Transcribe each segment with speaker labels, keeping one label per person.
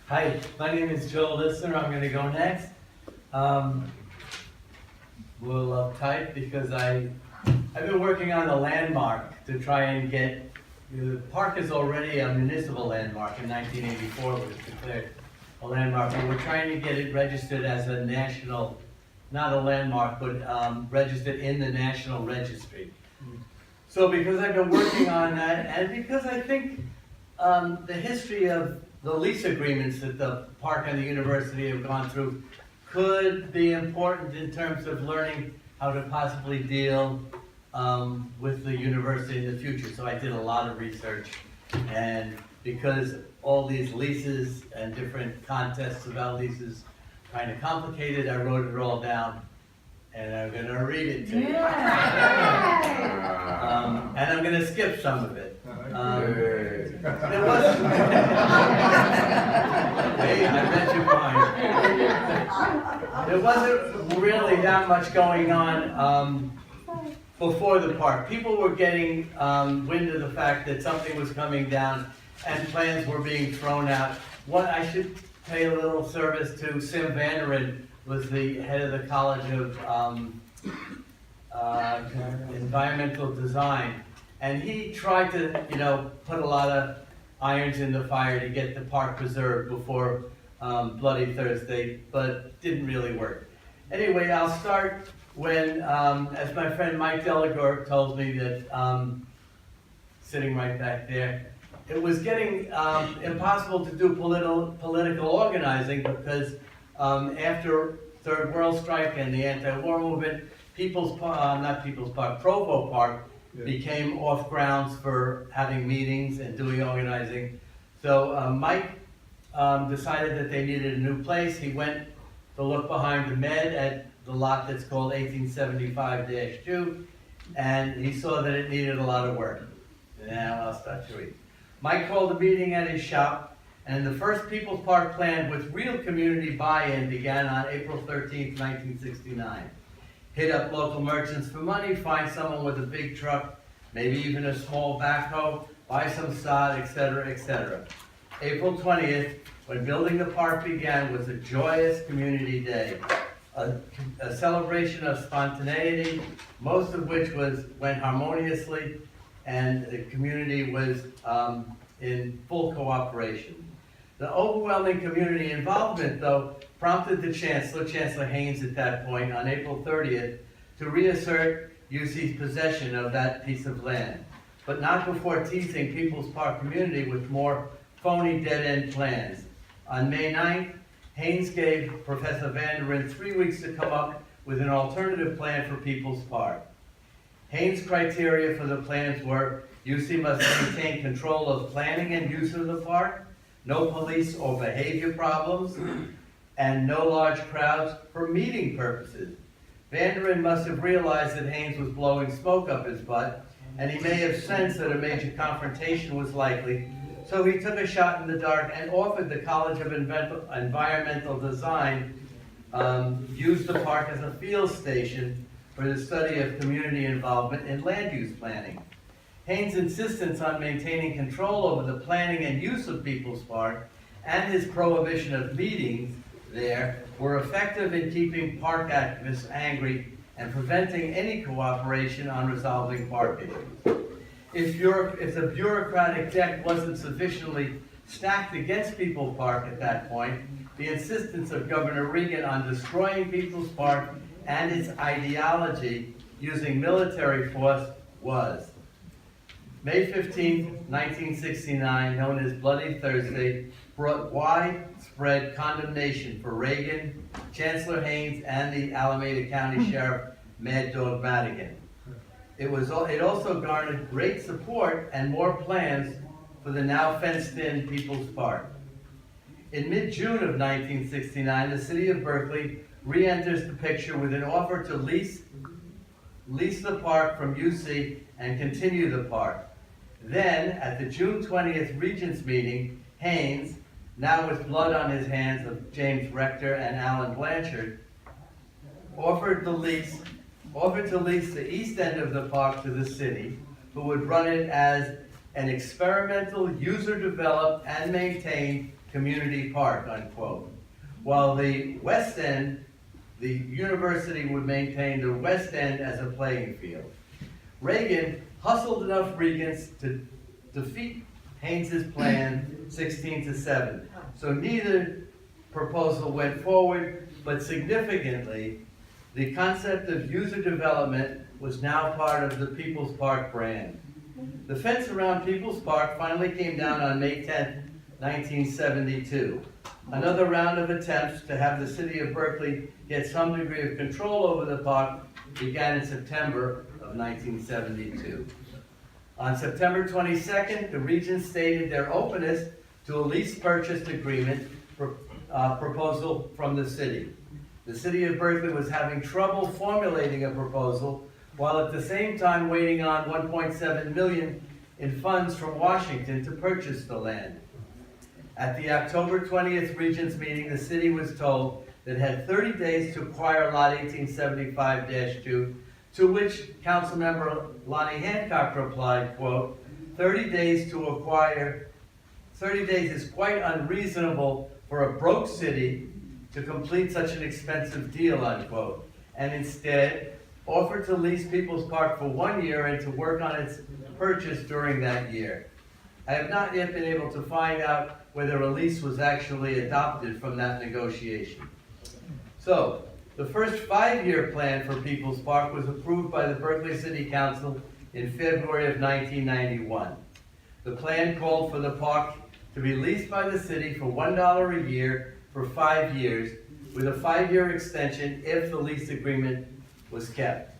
Speaker 1: Hi, my name is Joel Listener. I'm going to go next. A little uptight because I've been working on a landmark to try and get, the park is already a municipal landmark. In 1984 it was declared a landmark, but we're trying to get it registered as a national, not a landmark, but registered in the National Registry. So because I've been working on that, and because I think the history of the lease agreements that the park and the university have gone through could be important in terms of learning how to possibly deal with the university in the future. So I did a lot of research, and because all these leases and different contests about leases are kind of complicated, I wrote it all down, and I'm going to read it to you. And I'm going to skip some of it. It wasn't. Hey, I read your mind. There wasn't really that much going on before the park. People were getting wind of the fact that something was coming down and plans were being thrown out. What I should pay a little service to Sim Vanderen, was the head of the College of Environmental Design. And he tried to, put a lot of irons in the fire to get the park preserved before Bloody Thursday, but didn't really work. Anyway, I'll start when, as my friend Mike Delegore told me that, sitting right back there, it was getting impossible to do political organizing because after Third World Strike and the anti-war movement, Provo Park became off grounds for having meetings and doing organizing. So Mike decided that they needed a new place. He went to look behind the Med at the lot that's called 1875-2, and he saw that it needed a lot of work. Now I'll start to read. Mike called a meeting at his shop, and the first People's Park plan with real community buy-in began on April 13, 1969. Hit up local merchants for money, find someone with a big truck, maybe even a small backhoe, buy some sod, etc., etc. April 20th, when building the park began, was a joyous community day. A celebration of spontaneity, most of which went harmoniously, and the community was in full cooperation. The overwhelming community involvement, though, prompted the Chancellor Haynes at that point, on April 30th, to reassert UC's possession of that piece of land, but not before teasing People's Park community with more phony dead-end plans. On May 9th, Haynes gave Professor Vanderen 3 weeks to come up with an alternative plan for People's Park. Haynes' criteria for the plans were: UC must maintain control of planning and use of the park, no police or behavior problems, and no large crowds for meeting purposes. Vanderen must have realized that Haynes was blowing smoke up his butt, and he may have sensed that a major confrontation was likely, so he took a shot in the dark and offered the College of Environmental Design use the park as a field station for the study of community involvement in land use planning. Haynes' insistence on maintaining control over the planning and use of People's Park and his prohibition of meetings there were effective in keeping park activists angry and preventing any cooperation on resolving park issues. If the bureaucratic deck wasn't sufficiently stacked against People's Park at that point, the insistence of Governor Reagan on destroying People's Park and its ideology using military force was. May 15, 1969, known as Bloody Thursday, brought widespread condemnation for Reagan, Chancellor Haynes, and the Alameda County Sheriff Mad Dog Madigan. It also garnered great support and more plans for the now fenced-in People's Park. In mid-June of 1969, the City of Berkeley re-enters the picture with an offer to lease the park from UC and continue the park. Then, at the June 20th Regents meeting, Haynes, now with blood on his hands of James Rector and Alan Blanchard, offered to lease the east end of the park to the city, who would run it as an experimental, user-developed, and maintained community park, unquote. While the West End, the university would maintain the West End as a playing field. Reagan hustled enough Regents to defeat Haynes's plan 16-7. So neither proposal went forward, but significantly, the concept of user development was now part of the People's Park brand. The fence around People's Park finally came down on May 10, 1972. Another round of attempts to have the City of Berkeley get some degree of control over the park began in September of 1972. On September 22nd, the Regents stated their openness to a lease purchase agreement proposal from the city. The City of Berkeley was having trouble formulating a proposal, while at the same time waiting on $1.7 million in funds from Washington to purchase the land. At the October 20th Regents meeting, the city was told that it had 30 days to acquire Lot 1875-2, to which Councilmember Lonnie Hancock replied, quote, 30 days to acquire, 30 days is quite unreasonable for a broke city to complete such an expensive deal, unquote, and instead offered to lease People's Park for 1 year and to work on its purchase during that year. I have not yet been able to find out whether a lease was actually adopted from that negotiation. So, the first 5-year plan for People's Park was approved by the Berkeley City Council in February of 1991. The plan called for the park to be leased by the city for $1 a year for 5 years, with a 5-year extension if the lease agreement was kept.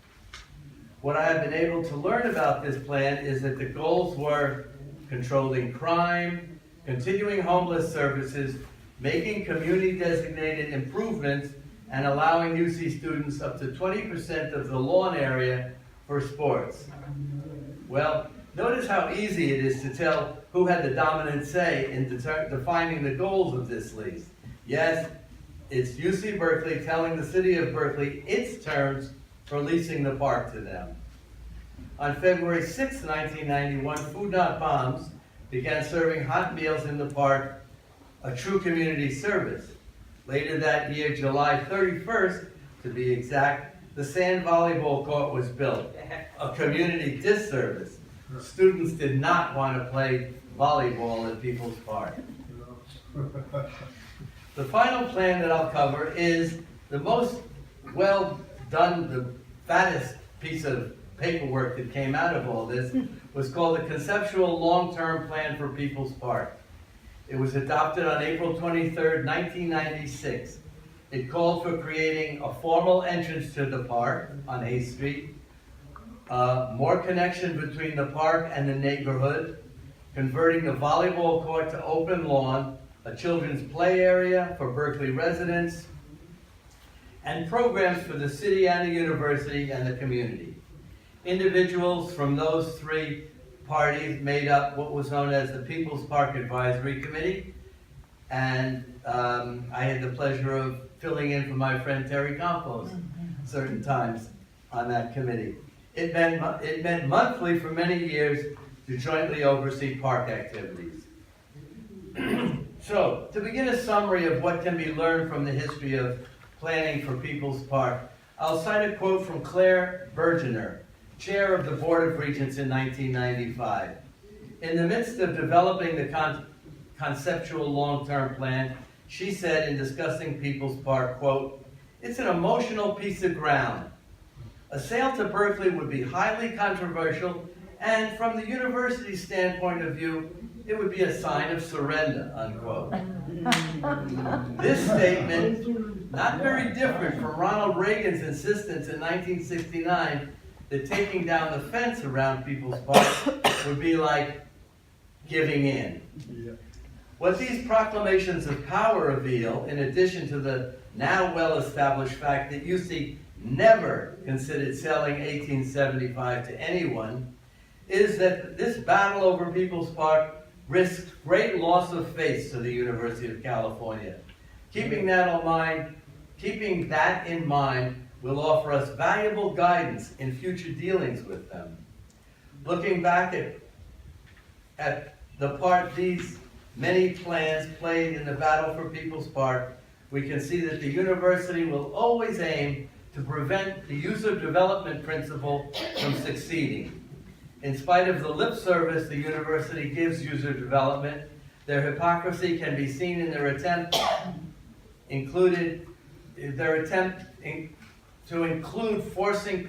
Speaker 1: What I have been able to learn about this plan is that the goals were controlling crime, continuing homeless services, making community-designated improvements, and allowing UC students up to 20% of the lawn area for sports. Well, notice how easy it is to tell who had the dominant say in defining the goals of this lease. Yes, it's UC Berkeley telling the City of Berkeley its terms for leasing the park to them. On February 6, 1991, Food Not Bombs began serving hot meals in the park, a true community service. Later that year, July 31st, to be exact, the sand volleyball court was built, a community disservice. Students did not want to play volleyball at People's Park. The final plan that I'll cover is the most well done, the fattest piece of paperwork that came out of all this was called the Conceptual Long-Term Plan for People's Park. It was adopted on April 23rd, 1996. It called for creating a formal entrance to the park on A Street, more connection between the park and the neighborhood, converting the volleyball court to open lawn, a children's play area for Berkeley residents, and programs for the city and the university and the community. Individuals from those three parties made up what was known as the People's Park Advisory Committee, and I had the pleasure of filling in for my friend Terry Campos certain times on that committee. It met monthly for many years to jointly oversee park activities. So, to begin a summary of what can be learned from the history of planning for People's Park, I'll cite a quote from Claire Bergener, chair of the Board of Regents in 1995. In the midst of developing the conceptual long-term plan, she said in discussing People's Park, quote, "It's an emotional piece of ground. A sale to Berkeley would be highly controversial, and from the university's standpoint of view, it would be a sign of surrender," unquote. This statement, not very different from Ronald Reagan's insistence in 1969 that taking down the fence around People's Park would be like giving in. What these proclamations of power reveal, in addition to the now well-established fact that UC never considered selling 1875 to anyone, is that this battle over People's Park risked great loss of face to the University of California. Keeping that in mind will offer us valuable guidance in future dealings with them. Looking back at at the part these many plans played in the battle for People's Park, we can see that the university will always aim to prevent the user development principle from succeeding. In spite of the lip service the university gives user development, their hypocrisy can be seen in their attempt to include forcing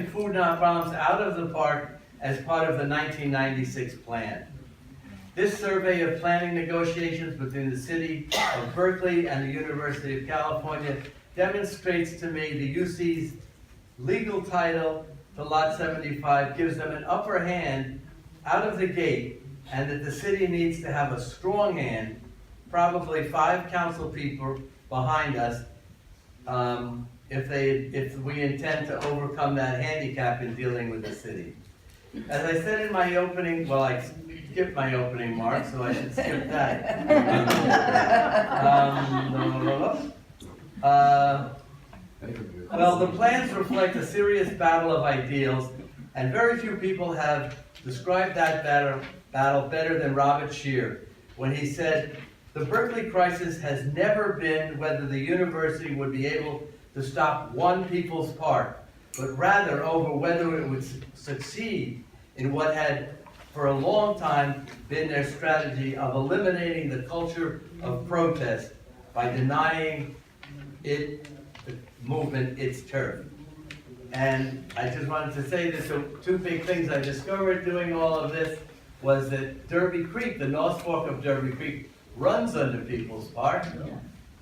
Speaker 1: food non-profits out of the park as part of the 1996 plan. This survey of planning negotiations between the City of Berkeley and the University of California demonstrates to me the UC's legal title to Lot 75 gives them an upper hand out of the gate, and that the city needs to have a strong hand, probably 5 council people behind us, if we intend to overcome that handicap in dealing with the city. As I said in my opening, well, I skipped my opening, Mark, so I should skip that. Well, the plans reflect a serious battle of ideals, and very few people have described that battle better than Robert Scheer, when he said, "The Berkeley crisis has never been whether the university would be able to stop one People's Park, but rather over whether it would succeed in what had for a long time been their strategy of eliminating the culture of protest by denying it, the movement, its turf." And I just wanted to say that the 2 big things I discovered doing all of this was that Derby Creek, the North Fork of Derby Creek, runs under People's Park,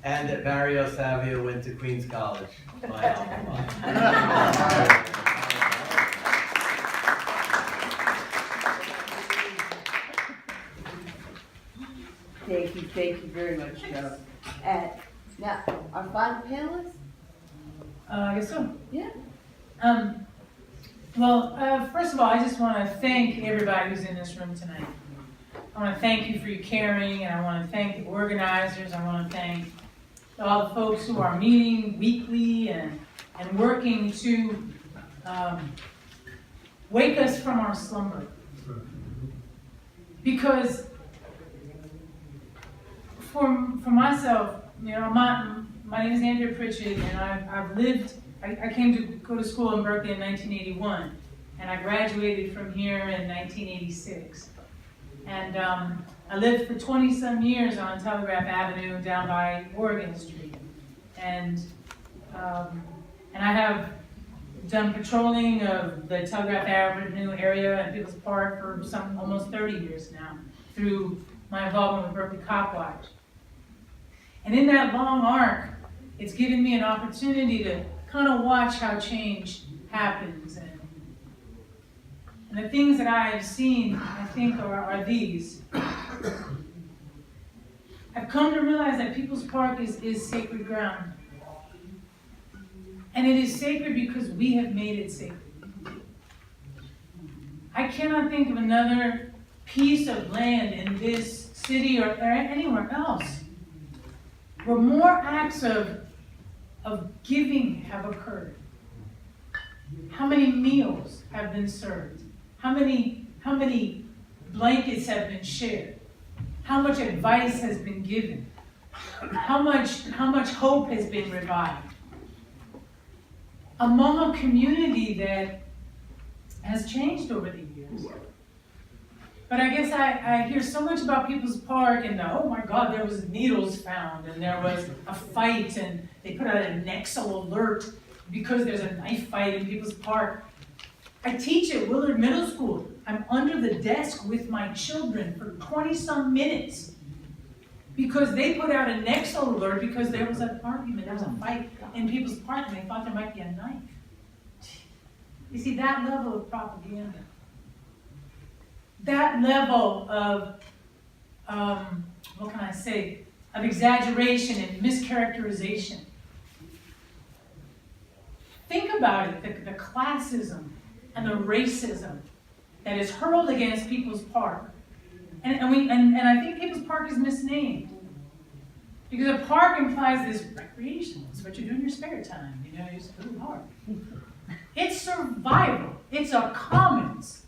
Speaker 1: and that Mario Savio went to Queens College, my alma mater.
Speaker 2: Thank you very much, Joe. And now, our final panelist?
Speaker 3: I guess so.
Speaker 2: Yeah.
Speaker 3: First of all, I just want to thank everybody who's in this room tonight. I want to thank you for your caring, and I want to thank the organizers. I want to thank all the folks who are meeting weekly and working to wake us from our slumber. Because for myself, you know, my name is Andrea Pritchett, and I came to go to school in Berkeley in 1981, and I graduated from here in 1986. And I lived for 20-some years on Telegraph Avenue down by Oregon Street. And I have done patrolling of the Telegraph Avenue area and People's Park for almost 30 years now through my involvement with Berkeley Cop Watch. And in that long arc, it's given me an opportunity to kind of watch how change happens. And the things that I have seen, I think, are these. I've come to realize that People's Park is sacred ground. And it is sacred because we have made it sacred. I cannot think of another piece of land in this city or anywhere else where more acts of giving have occurred. How many meals have been served? How many blankets have been shared? How much advice has been given? How much hope has been revived? Among a community that has changed over the years. But I guess I hear so much about People's Park and oh my God, there was needles found and there was a fight and they put out a Nexel alert because there's a knife fight in People's Park. I teach at Willard Middle School. I'm under the desk with my children for 20-some minutes because they put out a Nexel alert because there was an argument, there was a fight in People's Park and they thought there might be a knife. You see, that level of propaganda, that level of, what can I say, of exaggeration and mischaracterization. Think about it, the classism and the racism that is hurled against People's Park. And I think People's Park is misnamed. Because a park implies this recreation. It's what you do in your spare time. You know, it's really hard. It's survival. It's a commons.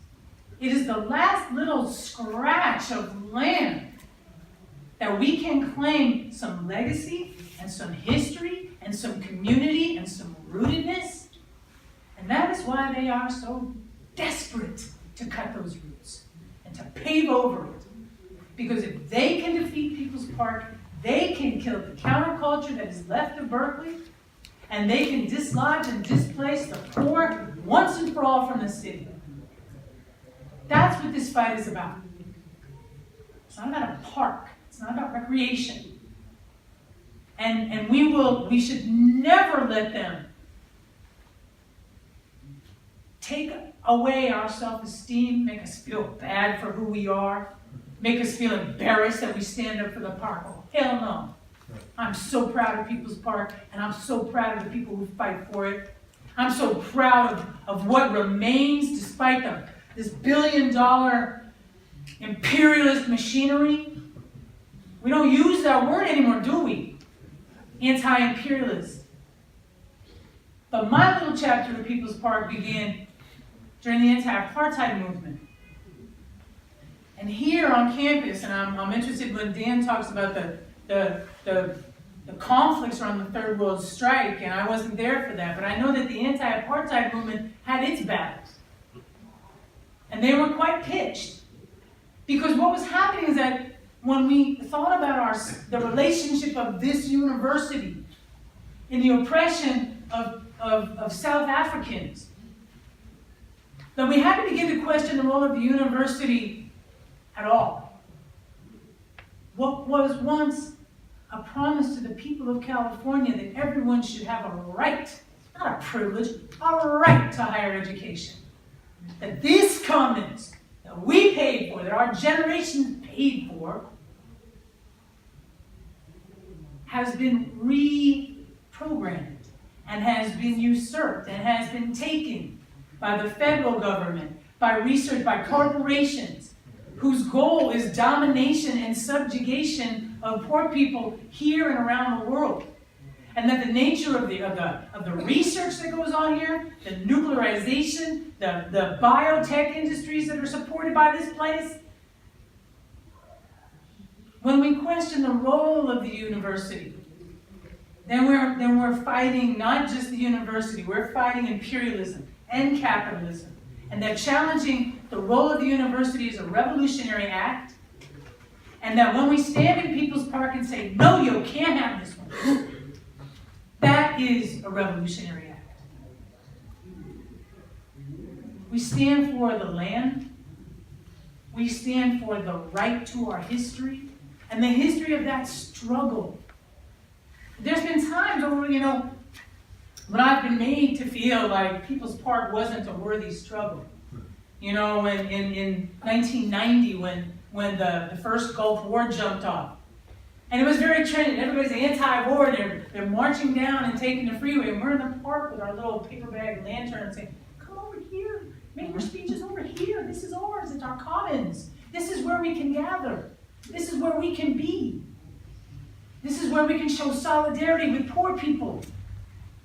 Speaker 3: It is the last little scratch of land that we can claim some legacy and some history and some community and some rootedness. And that is why they are so desperate to cut those roots and to pave over it. Because if they can defeat People's Park, they can kill the counterculture that is left of Berkeley, and they can dislodge and displace the poor once and for all from the city. That's what this fight is about. It's not about a park. It's not about recreation. And we should never let them take away our self-esteem, make us feel bad for who we are, make us feel embarrassed that we stand up for the park. Oh, hell no. I'm so proud of People's Park, and I'm so proud of the people who fight for it. I'm so proud of what remains despite this billion-dollar imperialist machinery. We don't use that word anymore, do we? Anti-imperialist. But my little chapter of People's Park began during the anti-apartheid movement. And here on campus, and I'm interested when Dan talks about the conflicts around the Third World Strike, and I wasn't there for that, but I know that the anti-apartheid movement had its battles. And they were quite pitched. Because what was happening is that when we thought about the relationship of this university in the oppression of South Africans, that we had to begin to question the role of the university at all. What was once a promise to the people of California that everyone should have a right, not a privilege, a right to higher education. That this commons that we paid for, that our generation paid for, has been reprogrammed and has been usurped and has been taken by the federal government, by research, by corporations, whose goal is domination and subjugation of poor people here and around the world. And that the nature of the research that goes on here, the nuclearization, the biotech industries that are supported by this place, when we question the role of the university, then we're fighting not just the university, we're fighting imperialism and capitalism. And that challenging the role of the university is a revolutionary act. And that when we stand in People's Park and say, no, you can't have this one, that is a revolutionary act. We stand for the land. We stand for the right to our history and the history of that struggle. There's been times over, when I've been made to feel like People's Park wasn't a worthy struggle. In 1990 when the first Gulf War jumped off. And it was very trendy. Everybody's anti-war. They're marching down and taking the freeway. And we're in the park with our little paper bag lantern saying, come over here. Make your speeches over here. This is ours. It's our commons. This is where we can gather. This is where we can be. This is where we can show solidarity with poor people.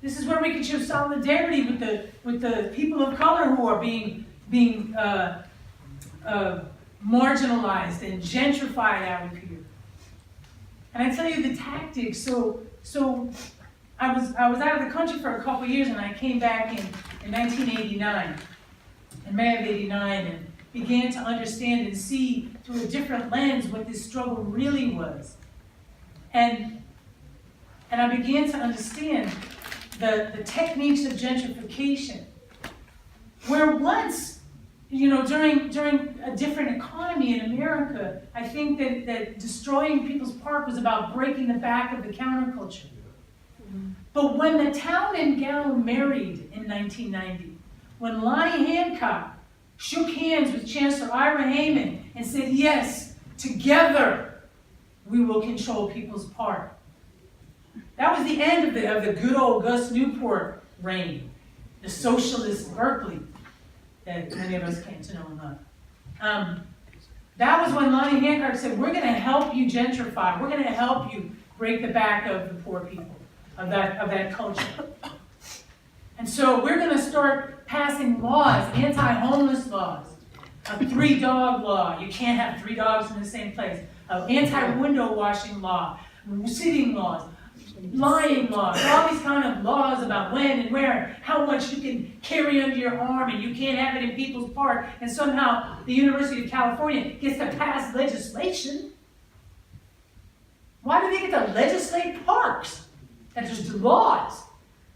Speaker 3: This is where we can show solidarity with the people of color who are being marginalized and gentrified out of here. And I tell you the tactics. So I was out of the country for a couple of years, and I came back in 1989, in May of '89, and began to understand and see through a different lens what this struggle really was. And I began to understand the techniques of gentrification, where once, during a different economy in America, I think that destroying People's Park was about breaking the back of the counterculture. But when the town and gown married in 1990, when Lonnie Hancock shook hands with Chancellor Ira Hayman and said, yes, together we will control People's Park. That was the end of the good old Gus Newport reign, the socialist Berkeley that many of us came to know and love. That was when Lonnie Hancock said, we're going to help you gentrify. We're going to help you break the back of the poor people, of that culture. And so we're gonna start passing laws, anti-homeless laws, a 3-dog law, you can't have 3 dogs in the same place, anti-window washing law, sitting laws, lying laws, all these kind of laws about when and where, how much you can carry under your arm, and you can't have it in people's park, and somehow the University of California gets to pass legislation. Why do they get to legislate parks? That there's laws,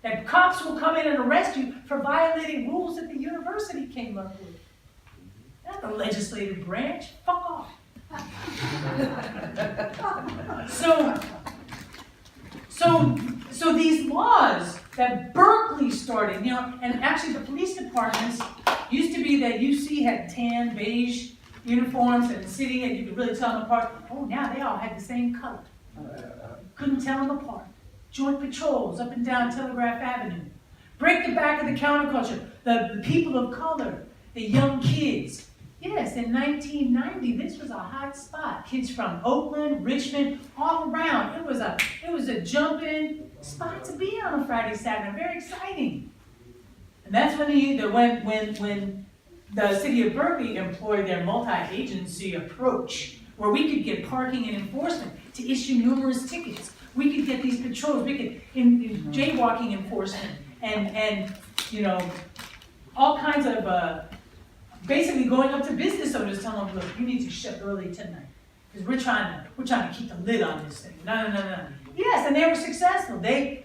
Speaker 3: that cops will come in and arrest you for violating rules that the university came up with. That's the legislative branch, fuck off. So these laws that Berkeley started, you know, and actually the police departments used to be that UC had tan, beige uniforms, and the city, and you could really tell them apart. Oh, now they all had the same color. Couldn't tell them apart. Joint patrols up and down Telegraph Avenue. Break the back of the counterculture. The people of color, the young kids. Yes, in 1990, this was a hot spot. Kids from Oakland, Richmond, all around. It was a jumping spot to be on a Friday, Saturday. Very exciting. And that's when when the City of Berkeley employed their multi-agency approach, where we could get parking and enforcement to issue numerous tickets. We could get these patrols. We could in jaywalking enforcement and you know all kinds of. Basically going up to business owners telling them, look, you need to shut early tonight. Because we're trying to keep the lid on this thing. No. Yes, and they were successful. They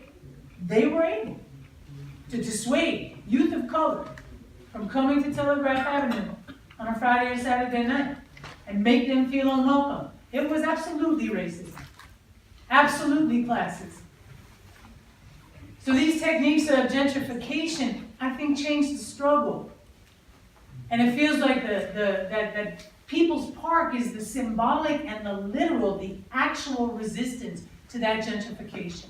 Speaker 3: were able to dissuade youth of color from coming to Telegraph Avenue on a Friday or Saturday night and make them feel unwelcome. It was absolutely racism. Absolutely classism. So these techniques of gentrification, I think, changed the struggle. And it feels like that People's Park is the symbolic and the literal, the actual resistance to that gentrification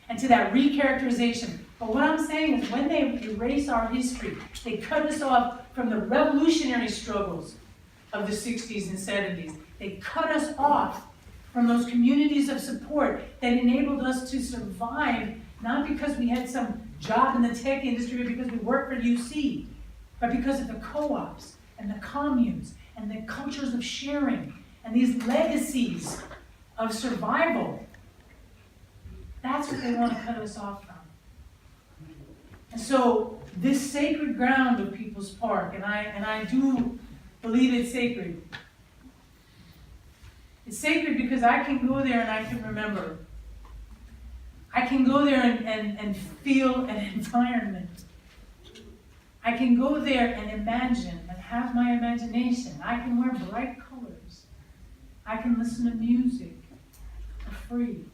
Speaker 3: and to that recharacterization. But what I'm saying is when they erase our history, they cut us off from the revolutionary struggles of the 60s and 70s. They cut us off from those communities of support that enabled us to survive, not because we had some job in the tech industry or because we worked for UC, but because of the co-ops and the communes and the cultures of sharing and these legacies of survival. That's what they want to cut us off from. And so this sacred ground of People's Park, and I do believe it's sacred. It's sacred because I can go there and I can remember. I can go there and feel an environment. I can go there and imagine and have my imagination. I can wear bright colors. I can listen to music for free.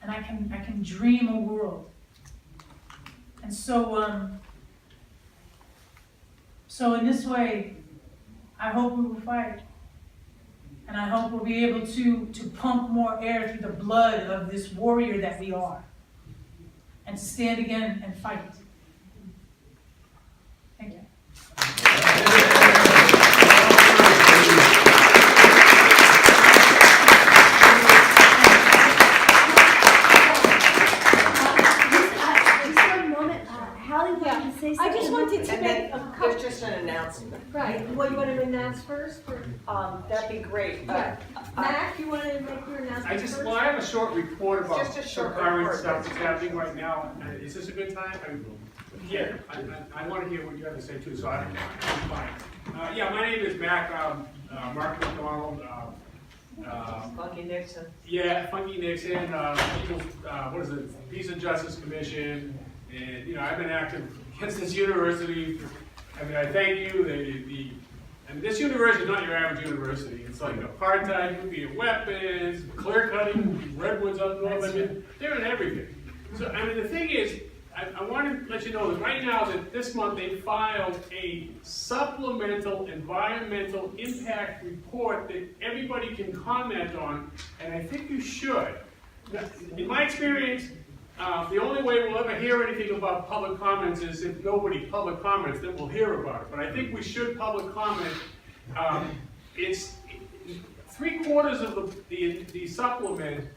Speaker 3: And I can dream a world. And so in this way, I hope we will fight. And I hope we'll be able to pump more air through the blood of this warrior that we are. And to stand again and fight. Thank you.
Speaker 2: I just wanted to make a couple.
Speaker 4: There's just an announcement.
Speaker 2: Right, what you want to announce first?
Speaker 4: That'd be great.
Speaker 2: Yeah. Mac, you want to make your announcement first?
Speaker 5: I have a short report about
Speaker 4: Just a short
Speaker 5: some current
Speaker 4: report.
Speaker 5: stuff that's happening right now. Is this a good time? I want to hear what you have to say too, so I'm fine. My name is Mac, Mark McDonald.
Speaker 4: Funky Nixon.
Speaker 5: Yeah, Funky Nixon, Peace and Justice Commission, and I've been active against this university. I thank you. This university is not your average university. It's like apartheid, nuclear weapons, clear cutting, redwoods up north. They're in everything. So the thing is, I want to let you know that right now that this month they filed a supplemental environmental impact report that everybody can comment on, and I think you should. Now, in my experience, the only way we'll ever hear anything about public comments is if nobody public comments, then we'll hear about it. But I think we should public comment. It's 3/4 of the supplement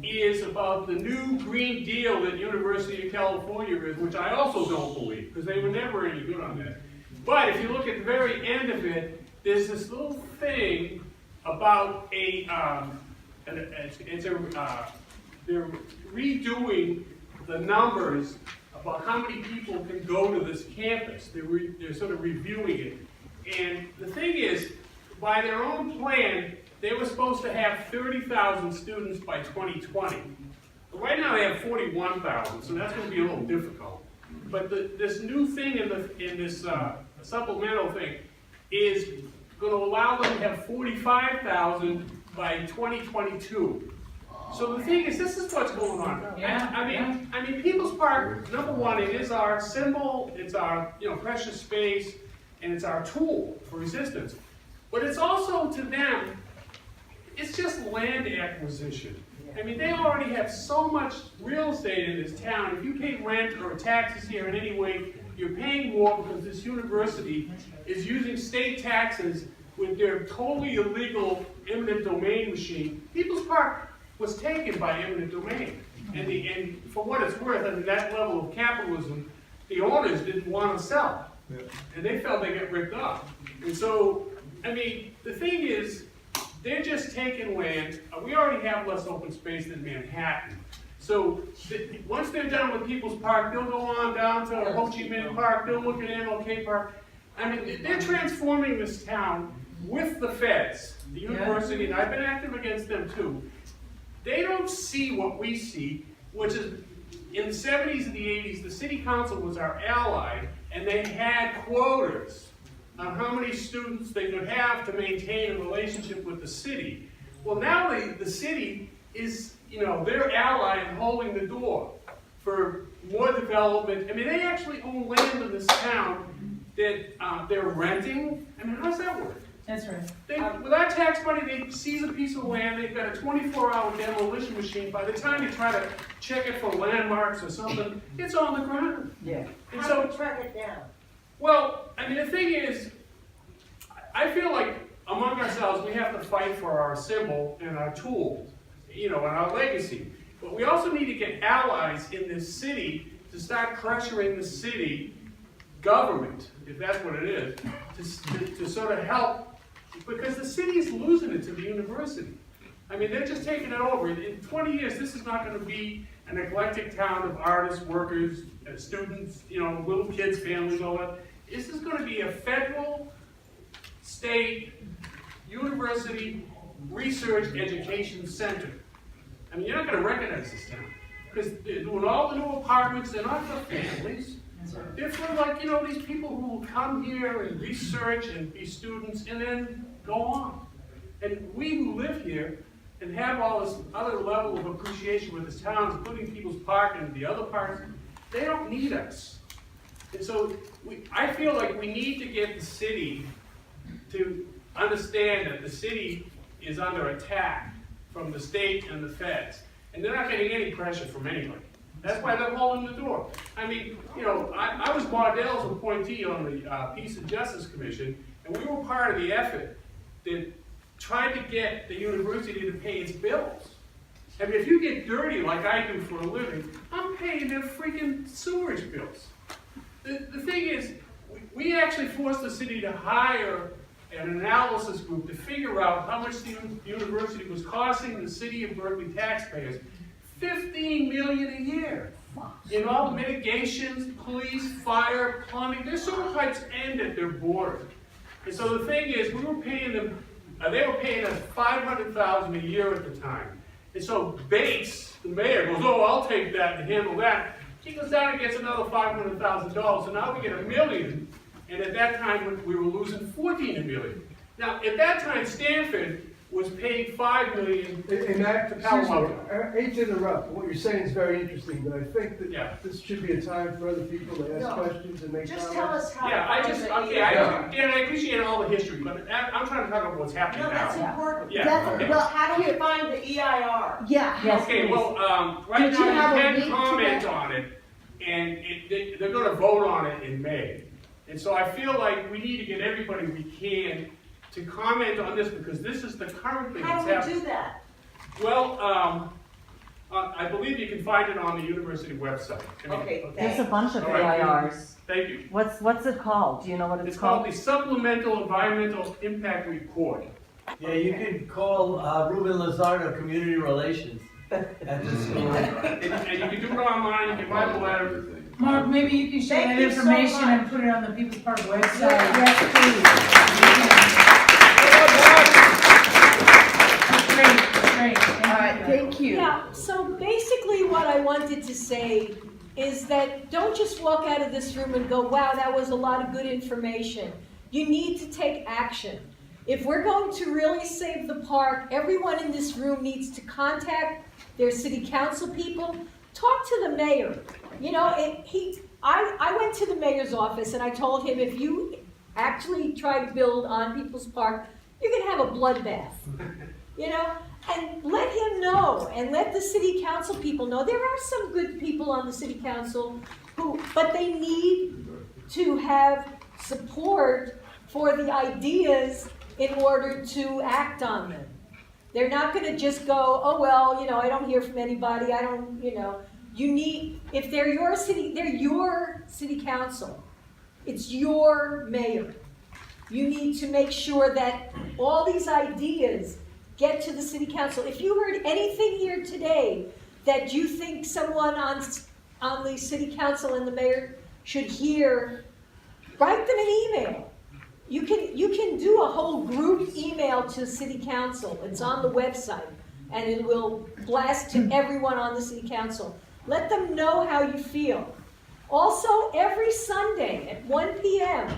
Speaker 5: is about the new Green Deal that University of California is, which I also don't believe, because they were never any good on that. But if you look at the very end of it, there's this little thing about they're redoing the numbers about how many people can go to this campus. They're sort of reviewing it. And the thing is, by their own plan, they were supposed to have 30,000 students by 2020. But right now they have 41,000, so that's going to be a little difficult. But this new thing in this supplemental thing is going to allow them to have 45,000 by 2022. So the thing is, this is what's going on.
Speaker 3: Yeah,
Speaker 5: I mean, People's Park, number one, it is our symbol, it's our precious space, and it's our tool for resistance. But it's also, to them, it's just land acquisition. I mean, they already have so much real estate in this town. If you pay rent or taxes here in any way, you're paying more because this university is using state taxes with their totally illegal eminent domain machine. People's Park was taken by eminent domain. And for what it's worth, under that level of capitalism, the owners didn't want to sell. And they felt they got ripped off. And so, I mean, the thing is, they're just taking land. We already have less open space than Manhattan. So once they're done with People's Park, they'll go on down to Ho Chi Minh Park, they'll look at MLK Park. I mean, they're transforming this town with the feds, the university, and I've been active against them too. They don't see what we see, which is in the 70s and the 80s, the city council was our ally, and they had quotas on how many students they could have to maintain a relationship with the city. Well, now the city is, their ally in holding the door for more development. I mean, they actually own land in this town that they're renting. I mean, how does that work?
Speaker 3: That's right.
Speaker 5: With our tax money, they seize a piece of land, they've got a 24-hour demolition machine. By the time you try to check it for landmarks or something, it's on the ground.
Speaker 2: Yeah.
Speaker 5: And
Speaker 4: How
Speaker 5: so,
Speaker 4: do we track it down?
Speaker 5: well, I mean, the thing is, I feel like among ourselves, we have to fight for our symbol and our tool, and our legacy. But we also need to get allies in this city to start pressuring the city government, if that's what it is, to sort of help, because the city is losing it to the university. I mean, they're just taking it over. In 20 years, this is not going to be an eclectic town of artists, workers, students, little kids, families, all that. This is going to be a federal, state, university, research, education center. I mean, you're not going to recognize this town. Because they're doing all the new apartments, they're not for families. They're for these people who will come here and research and be students and then go on. And we who live here and have all this other level of appreciation with this town, including People's Park and the other parks, they don't need us. And so I feel like we need to get the city to understand that the city is under attack from the state and the feds. And they're not getting any pressure from anybody. That's why they're holding the door. I mean, I was Bardell's appointee on the Peace and Justice Commission, and we were part of the effort that tried to get the university to pay its bills. I mean, if you get dirty like I do for a living, I'm paying their freaking sewerage bills. The thing is, we actually forced the city to hire an analysis group to figure out how much the university was costing the City of Berkeley taxpayers. $15 million a year. In all the mitigations, police, fire, plumbing, their sewer pipes end at their border. And so the thing is, we were paying them, they were paying us $500,000 a year at the time. And so Bates, the mayor, goes, oh, I'll take that and handle that. He goes down and gets another $500,000, so now we get $1 million. And at that time, we were losing $14 million. Now, at that time, Stanford was paid $5 million
Speaker 6: And Matt,
Speaker 5: to
Speaker 6: excuse
Speaker 5: Palo
Speaker 6: me,
Speaker 5: Alto.
Speaker 6: I hate to interrupt, what you're saying is very interesting, but I think that
Speaker 5: Yeah.
Speaker 6: this should be a time for other people to ask
Speaker 4: No.
Speaker 6: questions and make comments.
Speaker 4: Just tell us how.
Speaker 5: Yeah, I
Speaker 4: to
Speaker 5: just,
Speaker 4: find the
Speaker 5: okay,
Speaker 4: EIR.
Speaker 5: Dan, I appreciate all the history, but I'm trying to talk about what's happening
Speaker 4: No, that's
Speaker 5: now.
Speaker 4: important.
Speaker 5: Yeah, okay.
Speaker 2: Well,
Speaker 4: How do we find the EIR?
Speaker 2: yeah.
Speaker 3: Yes,
Speaker 5: Okay,
Speaker 3: please.
Speaker 5: well, right
Speaker 2: Did you
Speaker 5: now
Speaker 2: have
Speaker 5: you
Speaker 2: a
Speaker 5: can
Speaker 2: link to
Speaker 5: comment
Speaker 2: that?
Speaker 5: on it, and they're gonna vote on it in May. And so I feel like we need to get everybody we can to comment on this, because this is the current thing that's
Speaker 4: How do we
Speaker 5: happening.
Speaker 4: do that?
Speaker 5: Well, I believe you can find it on the university website.
Speaker 4: Okay,
Speaker 7: There's a bunch of
Speaker 5: All right.
Speaker 7: AIRs.
Speaker 5: Thank you.
Speaker 7: What's it called? Do you know what
Speaker 5: It's
Speaker 7: it's
Speaker 5: called
Speaker 7: called?
Speaker 5: the Supplemental Environmental Impact Report.
Speaker 1: Yeah, you could call Ruben Lizardo, Community Relations at the school.
Speaker 5: And you can do it online, you can write a letter.
Speaker 3: Mark, maybe you can share
Speaker 4: Thank
Speaker 3: that
Speaker 4: you so
Speaker 3: information
Speaker 4: much.
Speaker 3: and put it on the People's Park website.
Speaker 2: Yes, please.
Speaker 3: That's great, that's great.
Speaker 2: All right, thank you.
Speaker 8: Yeah, so basically what I wanted to say is that don't just walk out of this room and go, wow, that was a lot of good information. You need to take action. If we're going to really save the park, everyone in this room needs to contact their city council people, talk to the mayor. You know, I went to the mayor's office and I told him, if you actually try to build on People's Park, you're gonna have a bloodbath, you know? And let him know, and let the city council people know. There are some good people on the city council but they need to have support for the ideas in order to act on them. They're not gonna just go, oh, well, you know, I don't hear from anybody, I don't, you know. You need, if they're your city council, it's your mayor. You need to make sure that all these ideas get to the city council. If you heard anything here today that you think someone on the city council and the mayor should hear, write them an email. You can do a whole group email to city council. It's on the website, and it will blast to everyone on the city council. Let them know how you feel. Also, every Sunday at 1 p.m.,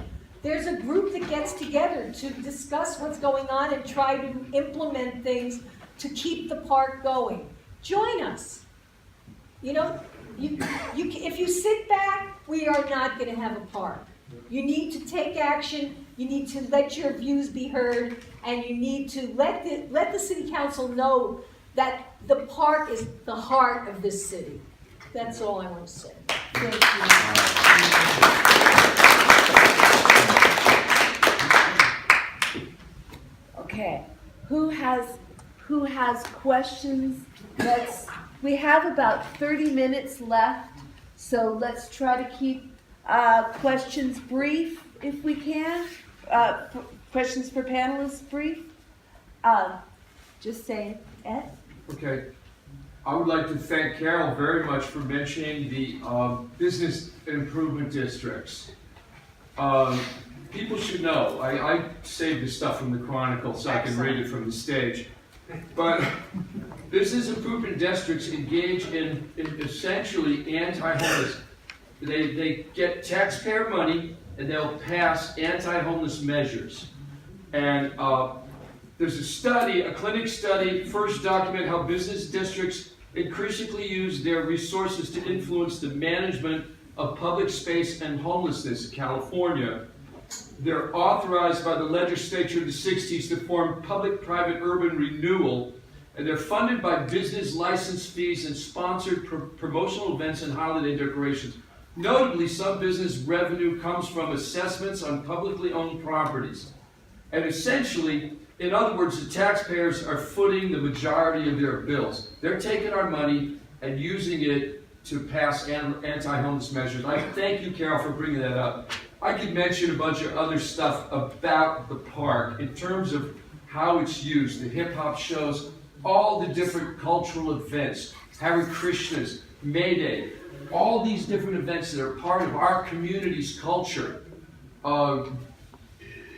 Speaker 8: there's a group that gets together to discuss what's going on and try to implement things to keep the park going. Join us. You know, if you sit back, we are not going to have a park. You need to take action, you need to let your views be heard, and you need to let the city council know that the park is the heart of this city. That's all I want to say. Thank you.
Speaker 2: Okay, who has questions? We have about 30 minutes left, so let's try to keep questions brief if we can. Questions for panelists brief? Just saying, Ed?
Speaker 9: Okay. I would like to thank Carol very much for mentioning the business improvement districts. People should know, I saved this stuff from the Chronicle so I can read it from the stage. But business improvement districts engage in essentially anti-homeless. They get taxpayer money and they'll pass anti-homeless measures. And there's a study, a clinic study, first document how business districts increasingly use their resources to influence the management of public space and homelessness in California. They're authorized by the legislature in the 60s to form public-private urban renewal, and they're funded by business license fees and sponsored promotional events and holiday decorations. Notably, some business revenue comes from assessments on publicly owned properties. And essentially, in other words, the taxpayers are footing the majority of their bills. They're taking our money and using it to pass anti-homeless measures. I thank you, Carol, for bringing that up. I could mention a bunch of other stuff about the park in terms of how it's used, the hip-hop shows, all the different cultural events, Hare Krishnas, May Day, all these different events that are part of our community's culture.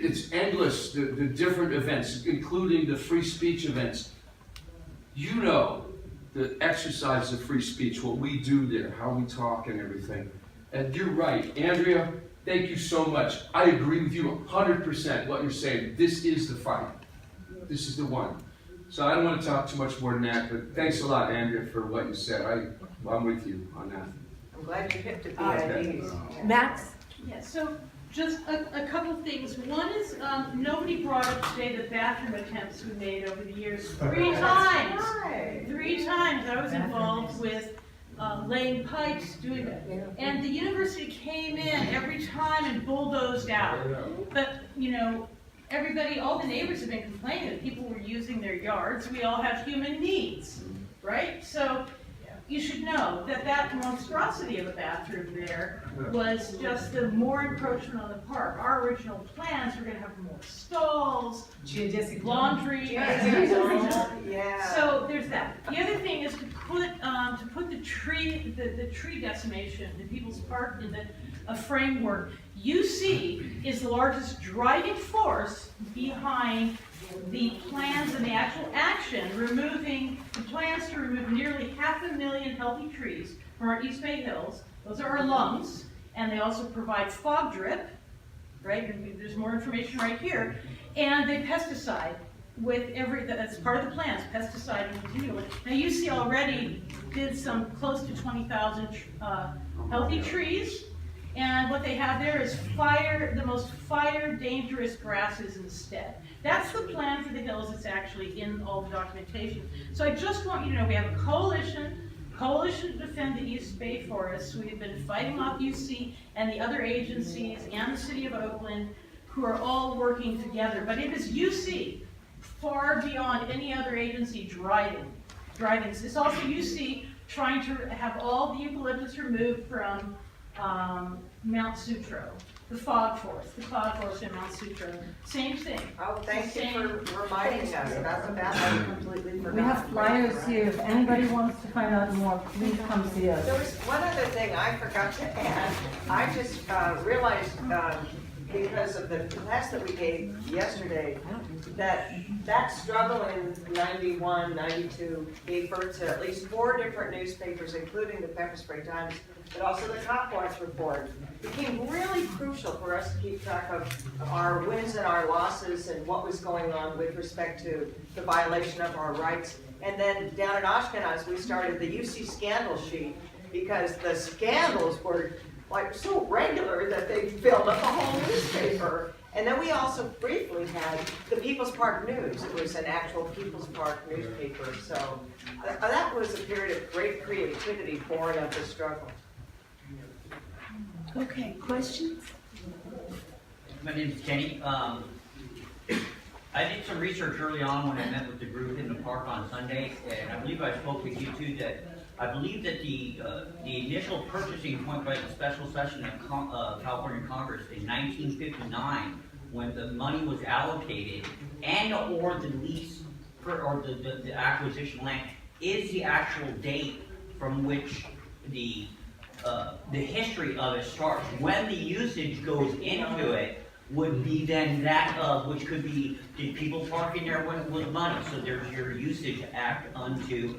Speaker 9: It's endless, the different events, including the free speech events. You know the exercise of free speech, what we do there, how we talk and everything. And you're right, Andrea, thank you so much. I agree with you 100% what you're saying. This is the fight. This is the one. So I don't want to talk too much more than that, but thanks a lot, Andrea, for what you said. I'm with you on that.
Speaker 4: I'm glad you hit the
Speaker 9: Okay.
Speaker 2: Max?
Speaker 10: Yeah, so just a couple of things. One is, nobody brought up today the bathroom attempts we made over the years. 3 times. 3 times I was involved with laying pipes, doing that. And the university came in every time and bulldozed out. But, you know, everybody, all the neighbors have been complaining that people were using their yards. We all have human needs, right? So you should know that that monstrosity of a bathroom there was just the more encroachment on the park. Our original plans were gonna have more stalls, laundry.
Speaker 4: Yeah.
Speaker 10: So there's that. The other thing is to put the tree decimation, the People's Park in a framework. UC is the largest driving force behind the plans and the actual action, the plans to remove nearly 500,000 healthy trees from our East Bay Hills. Those are our lungs, and they also provide fog drip, right? And there's more information right here. And they pesticide with that's part of the plans, pesticiding continually. Now UC already did some close to 20,000 healthy trees. And what they have there is the most fire dangerous grasses instead. That's the plan for the hills. It's actually in all the documentation. So I just want you to know we have a coalition to defend the East Bay forests. We've been fighting off UC and the other agencies and the City of Oakland who are all working together. But it is UC far beyond any other agency driving. It's also UC trying to have all the eucalyptus removed from Mount Sutro, the cloud forest in Mount Sutro. Same thing.
Speaker 4: Oh, thank you for reminding us about the bathroom. I completely forgot.
Speaker 7: We have flyers here. If anybody wants to find out more, please come see us.
Speaker 4: There was one other thing I forgot to add. I just realized, because of the class that we gave yesterday, that struggle in 91, 92 gave birth to at least 4 different newspapers, including the Pepper Spray Times, but also the Cop Watch Report. It became really crucial for us to keep track of our wins and our losses and what was going on with respect to the violation of our rights. And then down in Ashkenaz, we started the UC scandal sheet because the scandals were like so regular that they filled up a whole newspaper. And then we also briefly had the People's Park News. It was an actual People's Park newspaper. So that was a period of great creativity born of the struggle.
Speaker 2: Okay, questions?
Speaker 11: My name is Kenny. I did some research early on when I met with the group in the park on Sunday, and I believe I spoke with you too, that I believe that the initial purchasing point by the special session of California Congress in 1959, when the money was allocated, and or the lease or the acquisition land, is the actual date from which the history of it starts. When the usage goes into it would be then that of, which could be, did people park in there with money? So there's your usage act unto,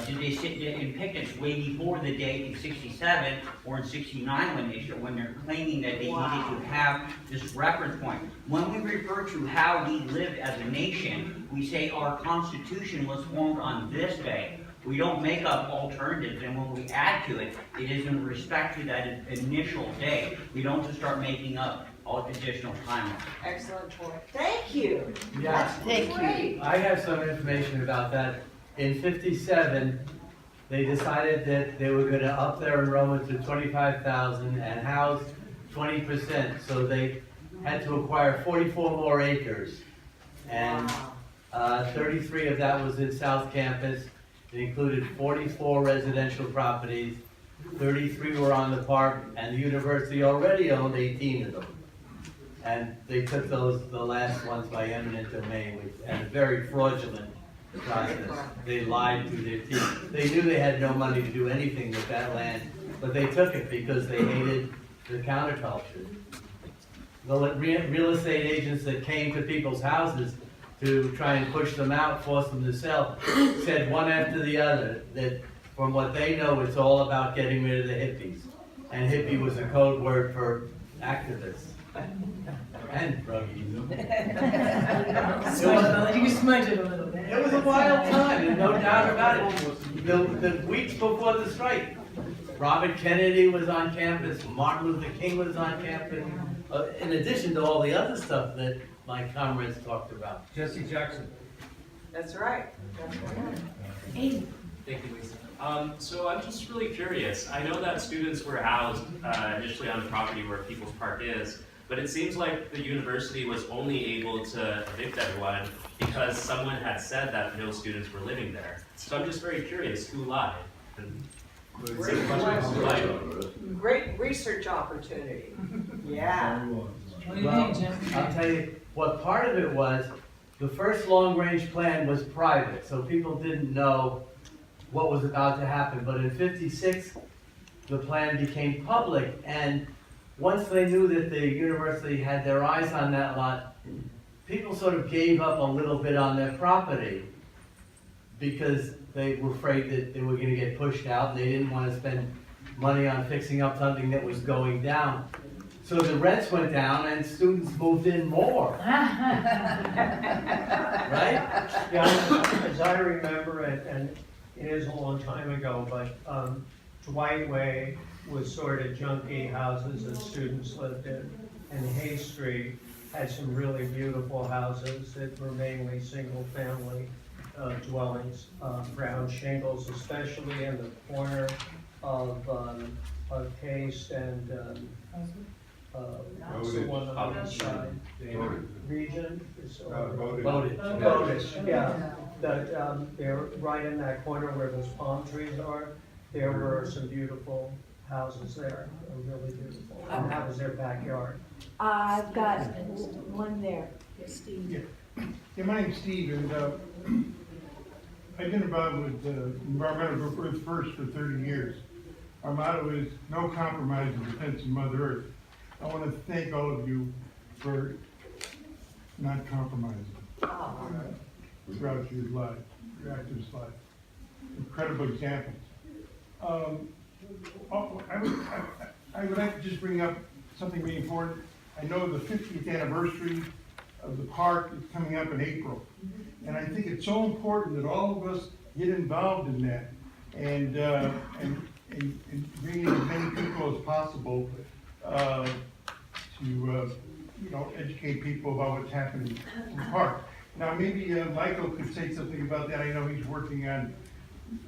Speaker 11: did they sit in picnics way before the date in 67 or in 69 when they're claiming that they needed to have this reference point. When we refer to how we lived as a nation, we say our Constitution was formed on this day. We don't make up alternatives, and when we add to it, it is in respect to that initial day. We don't just start making up all additional timelines.
Speaker 4: Excellent point. Thank you.
Speaker 1: Yeah.
Speaker 2: Thank you.
Speaker 1: I have some information about that. In 57, they decided that they were going to up their enrollment to 25,000 and house 20%. So they had to acquire 44 more acres. And 33 of that was in South Campus. It included 44 residential properties. 33 were on the park, and the university already owned 18 of them. And they took the last ones by eminent domain, and a very fraudulent process. They lied through their teeth. They knew they had no money to do anything with that land, but they took it because they hated the counterculture. The real estate agents that came to people's houses to try and push them out, force them to sell, said one after the other that from what they know, it's all about getting rid of the hippies. And hippie was a code word for activists. And druggies.
Speaker 3: You smudge it a little bit.
Speaker 1: It was a wild time, and no doubt about it. The weeks before the strike, Robert Kennedy was on campus, Martin Luther King was on campus, in addition to all the other stuff that my comrades talked about.
Speaker 9: Jesse Jackson.
Speaker 4: That's right.
Speaker 2: Amy.
Speaker 12: Thank you, Lisa. So I'm just really curious. I know that students were housed initially on the property where People's Park is, but it seems like the university was only able to evict everyone because someone had said that no students were living there. So I'm just very curious, who lied? And
Speaker 4: Great
Speaker 12: it's much
Speaker 4: question.
Speaker 12: like,
Speaker 4: Great research opportunity. Yeah.
Speaker 3: What do you
Speaker 1: Well,
Speaker 3: think, Jim?
Speaker 1: I'll tell you, what part of it was, the first long-range plan was private, so people didn't know what was about to happen. But in '56, the plan became public, and once they knew that the university had their eyes on that lot, people sort of gave up a little bit on their property because they were afraid that they were gonna get pushed out, and they didn't wanna spend money on fixing up something that was going down. So the rents went down and students moved in more, right?
Speaker 13: Yeah, as I remember it, and it is a long time ago, but Dwight Way was sort of junky houses that students lived in. And Hay Street had some really beautiful houses that were mainly single-family dwellings, brown shingles, especially in the corner of Case and what's the one on the side? Region?
Speaker 1: Voted.
Speaker 13: Botus, yeah. That, they're right in that corner where those palm trees are. There were some beautiful houses there, really beautiful. And that was their backyard.
Speaker 2: I've got one there.
Speaker 8: Steve.
Speaker 14: Yeah, my name's Steve, and I've been involved with environmental group Earth First for 30 years. Our motto is no compromise in defense of Mother Earth. I want to thank all of you for not compromising throughout your life, your activist life. Incredible examples. I would like to just bring up something really important. I know the 50th anniversary of the park is coming up in April. And I think it's so important that all of us get involved in that and bring in as many people as possible to educate people about what's happening in the park. Now, maybe Michael could say something about that. I know he's working on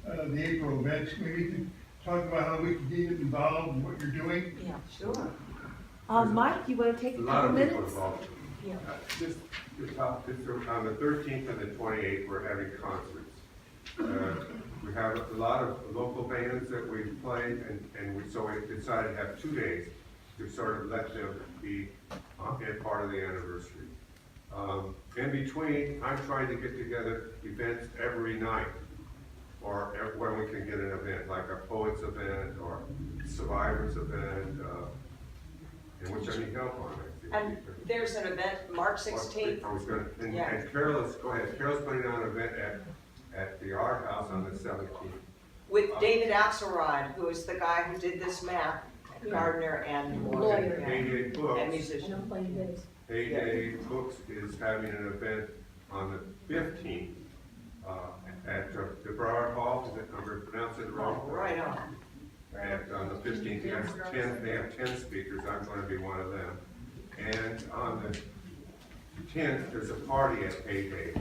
Speaker 14: the April events. Maybe you could talk about how we can get involved and what you're doing.
Speaker 2: Yeah.
Speaker 4: Sure.
Speaker 2: Mike, you wanna take a couple minutes? Yeah.
Speaker 15: Just on the 13th and the 28th, we're having concerts. We have a lot of local bands that we've played, and we decided to have 2 days to sort of let them be part of the anniversary. In between, I'm trying to get together events every night, or when we can get an event, like a poets event or survivors event, in which I need help on.
Speaker 4: And there's an event March 16th.
Speaker 15: I was going to,
Speaker 4: Yeah.
Speaker 15: and Carol's, go ahead, Carol's putting on an event at the Art House on the 17th.
Speaker 4: With David Axelrod, who is the guy who did this map, gardener and lawyer.
Speaker 15: A.J. Books.
Speaker 4: And musician.
Speaker 15: A.J. Books is having an event on the 15th at the Broward Hall. Is it, I'm going to pronounce it right?
Speaker 4: Oh, right on.
Speaker 15: On the 15th, they have 10 speakers. I'm going to be one of them. And on the 10th, there's a party at A.J.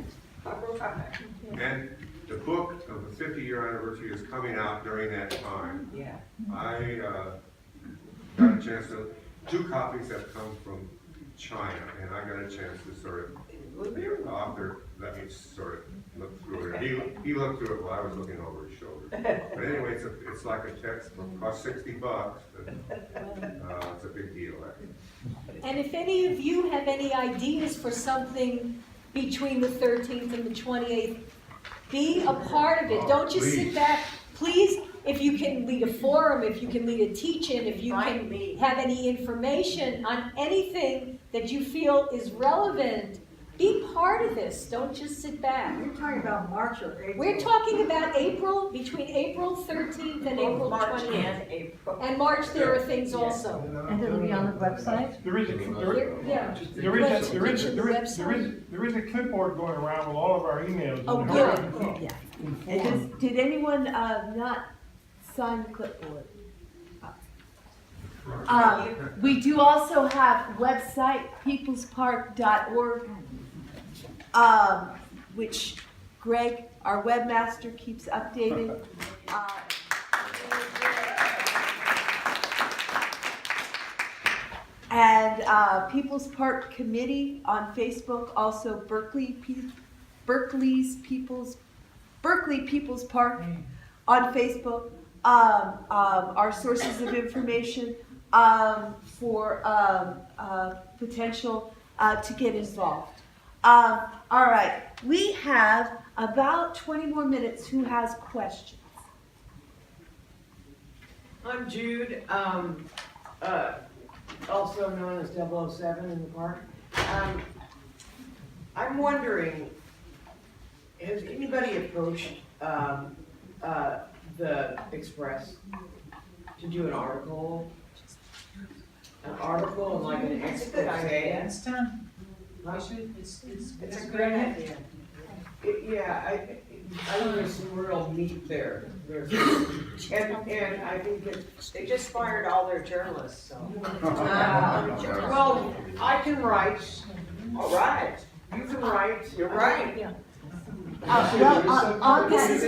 Speaker 15: And the book of the 50-year anniversary is coming out during that time.
Speaker 4: Yeah.
Speaker 15: I got a chance to, 2 copies have come from China, and I got a chance to sort of, the author let me sort of look through it. He looked through it while I was looking over his shoulder. But anyway, it's like a textbook, costs $60, but it's a big deal, actually.
Speaker 8: And if any of you have any ideas for something between the 13th and the 28th, be a part of it. Don't just sit back. Please, if you can lead a forum, if you can lead a teach-in, if you can have any information on anything that you feel is relevant, be part of this. Don't just sit back.
Speaker 7: You're talking about March or April?
Speaker 8: We're talking about April, between April 13th and April 28th. And March, there are things also.
Speaker 7: And it'll be on the website?
Speaker 14: There is a clipboard going around with all of our emails.
Speaker 2: Oh, good. Yeah. And did anyone not sign the clipboard? We do also have website, peoplespark.org, which Greg, our webmaster, keeps updating. And People's Park Committee on Facebook, also Berkeley People's Park. on Facebook, our sources of information for potential to get involved. All right, we have about 20 more minutes. Who has questions?
Speaker 16: I'm Jude, also known as 007 in the park. I'm wondering, has anybody approached the Express to do an article? An article and like an
Speaker 4: That's a good idea.
Speaker 3: It's done.
Speaker 16: Huh?
Speaker 3: It's
Speaker 16: It's a great idea. Yeah, I think there's some real meat there. And I think
Speaker 4: They just fired all their journalists, so.
Speaker 16: well, I can write.
Speaker 4: All right,
Speaker 16: You can write.
Speaker 4: you're right.
Speaker 2: August,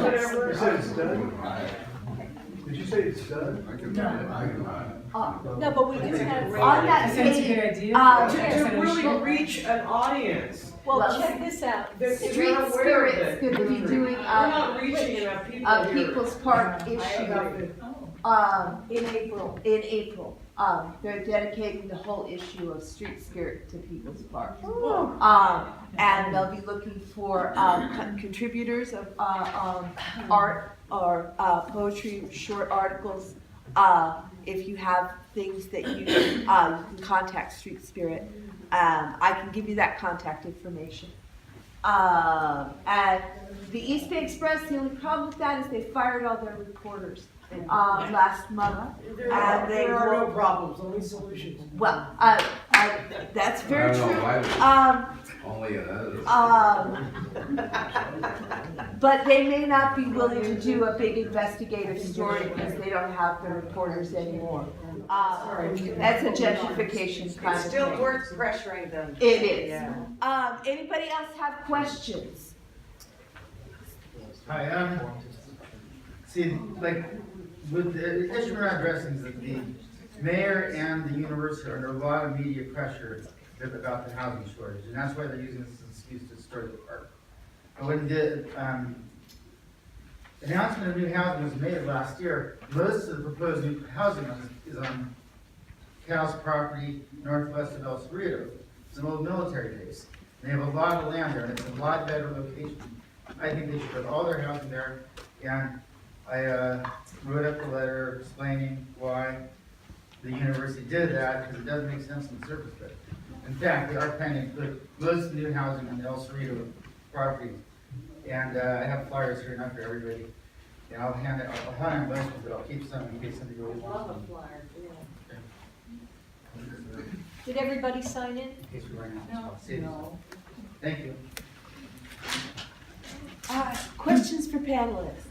Speaker 16: Whatever.
Speaker 6: You said it's done? Did you say it's done?
Speaker 8: No, but we do have.
Speaker 2: on that
Speaker 3: I think it's a
Speaker 2: page,
Speaker 3: good idea.
Speaker 16: To really reach an audience.
Speaker 8: Well, check this out.
Speaker 16: They're
Speaker 2: Street
Speaker 16: not aware of
Speaker 2: Spirit's
Speaker 16: it.
Speaker 2: going to be doing
Speaker 16: We're not reaching enough people
Speaker 2: a
Speaker 16: here.
Speaker 2: People's Park
Speaker 16: I
Speaker 2: issue
Speaker 16: have
Speaker 8: In April.
Speaker 2: in April. They're dedicating the whole issue of Street Spirit to People's Park. And they'll be looking for contributors of art or poetry, short articles. If you have things that you can contact Street Spirit. I can give you that contact information. And the East Bay Express, the only problem with that is they fired all their reporters last month.
Speaker 16: There
Speaker 2: And
Speaker 16: are no problems, only solutions.
Speaker 2: Well, that's very true.
Speaker 17: Only it is.
Speaker 2: But they may not be willing to do a big investigative story because they don't have the reporters anymore. That's a gentrification kind
Speaker 4: It's
Speaker 2: of
Speaker 4: still
Speaker 2: thing.
Speaker 4: worth pressuring them.
Speaker 2: It is.
Speaker 4: Yeah.
Speaker 2: Anybody else have questions?
Speaker 18: Hi, see, like, with the issue we're not addressing is that the mayor and the university are under a lot of media pressure about the housing shortage, and that's why they're using this as an excuse to destroy the park. But when the announcement of new housing was made last year, most of the proposed new housing is on Cal's property northwest of El Cerrito. It's an old military base. They have a lot of land there, and it's a lot better location. I think they should put all their housing there, and I wrote up a letter explaining why the university did that, because it doesn't make sense on the surface, but in fact, they are planning to put most of the new housing on the El Cerrito property. And I have flyers here enough for everybody, and I'll hand out most of it, but I'll keep some in case somebody really wants them.
Speaker 8: Did everybody sign in?
Speaker 18: In case we run out. No. Thank you.
Speaker 2: Questions for panelists?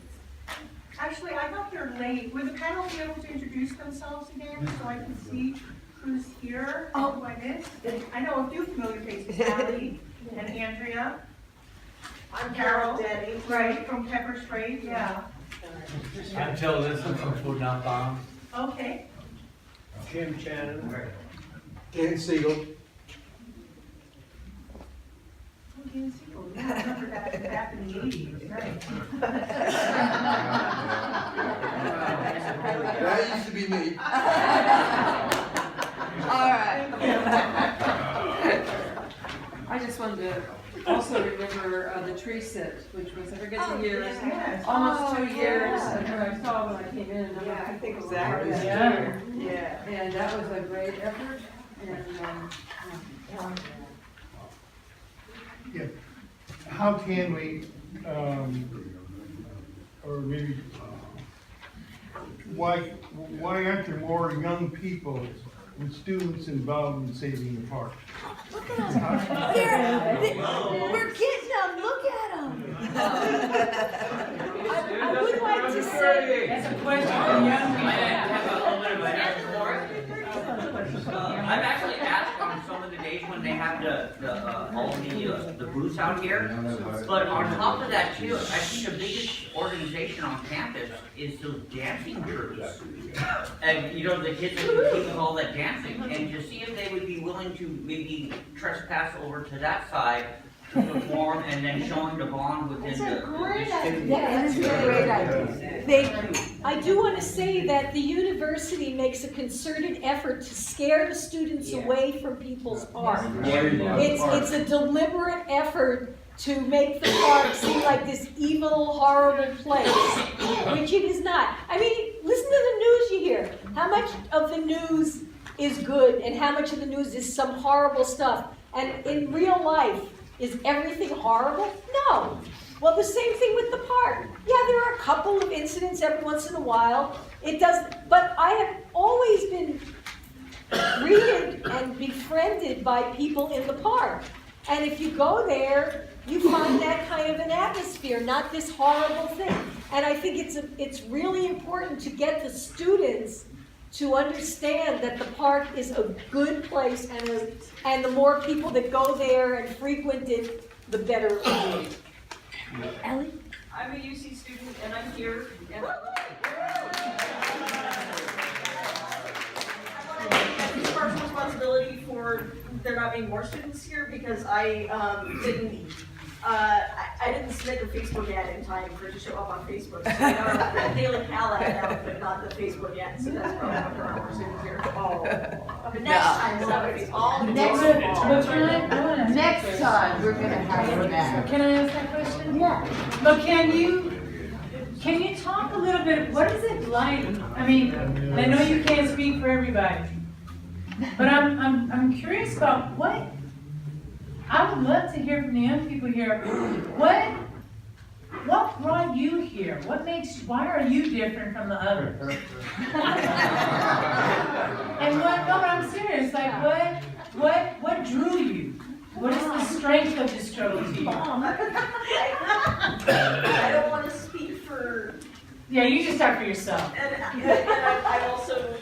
Speaker 10: Actually, I got there late. Would the panel be able to introduce themselves again so I can see who's here and who I missed? I know a few familiar faces, Sally and Andrea.
Speaker 4: I'm
Speaker 10: Carol,
Speaker 4: Denney.
Speaker 10: right, from Pepper Spray, yeah.
Speaker 1: I'm Joe Lisson from Food Not Bombs.
Speaker 10: Okay.
Speaker 16: Jim Chanin.
Speaker 6: Dan Siegel.
Speaker 10: I remember that back in the 80s, right?
Speaker 6: That used to be me.
Speaker 2: All right.
Speaker 19: I just wanted to also remember the tree sit, which was, I forget the years, almost 2 years, and what I saw when I came in. And
Speaker 4: Yeah, I think
Speaker 19: exactly.
Speaker 4: exactly.
Speaker 19: Yeah. And that was a great effort, and,
Speaker 14: Yeah. How can we, or maybe, why aren't there more young people and students involved in saving the park?
Speaker 2: Look at them. We're getting them. Look at them.
Speaker 8: I would like to say.
Speaker 3: That's a question for young people.
Speaker 11: have a little bit of an answer for it. I've actually asked on some of the days when they have the booths out here. But on top of that too, I think the biggest organization on campus is those dancing groups. And you know, the kids that keep all that dancing, and to see if they would be willing to maybe trespass over to that side to perform and then showing the bond within
Speaker 8: That's a
Speaker 11: the
Speaker 8: great
Speaker 11: student.
Speaker 8: idea.
Speaker 2: That's a great idea.
Speaker 8: Thank you. I do want to say that the university makes a concerted effort to scare the students away from People's Park. It's a deliberate effort to make the park seem like this evil, horrible place, which it is not. I mean, listen to the news you hear. How much of the news is good and how much of the news is some horrible stuff? And in real life, is everything horrible? No. Well, the same thing with the park. Yeah, there are a couple of incidents every once in a while. It does, but I have always been greeted and befriended by people in the park. And if you go there, you find that kind of an atmosphere, not this horrible thing. And I think it's really important to get the students to understand that the park is a good place, and the more people that go there and frequent it, the better it will be.
Speaker 2: Ellie?
Speaker 10: I'm a UC student and I'm here. And it's partial responsibility for there not being more students here because I didn't submit the Facebook ad in time for it to show up on Facebook. So I got a Daily Cal ad out, but not the Facebook ad, so that's probably why there are more students here. But next time, somebody's all
Speaker 2: Next time, we're gonna have her back.
Speaker 3: Can I ask that question?
Speaker 2: Yeah.
Speaker 3: But can you talk a little bit, what is it like? I mean, I know you can't speak for everybody, but I'm curious about what, I would love to hear from the young people here, what brought you here? Why are you different from the others? And no, but I'm serious, like what drew you? What is the strength of this struggle to you?
Speaker 10: I don't want to speak for...
Speaker 3: Yeah, you just talk for yourself.
Speaker 10: And I also,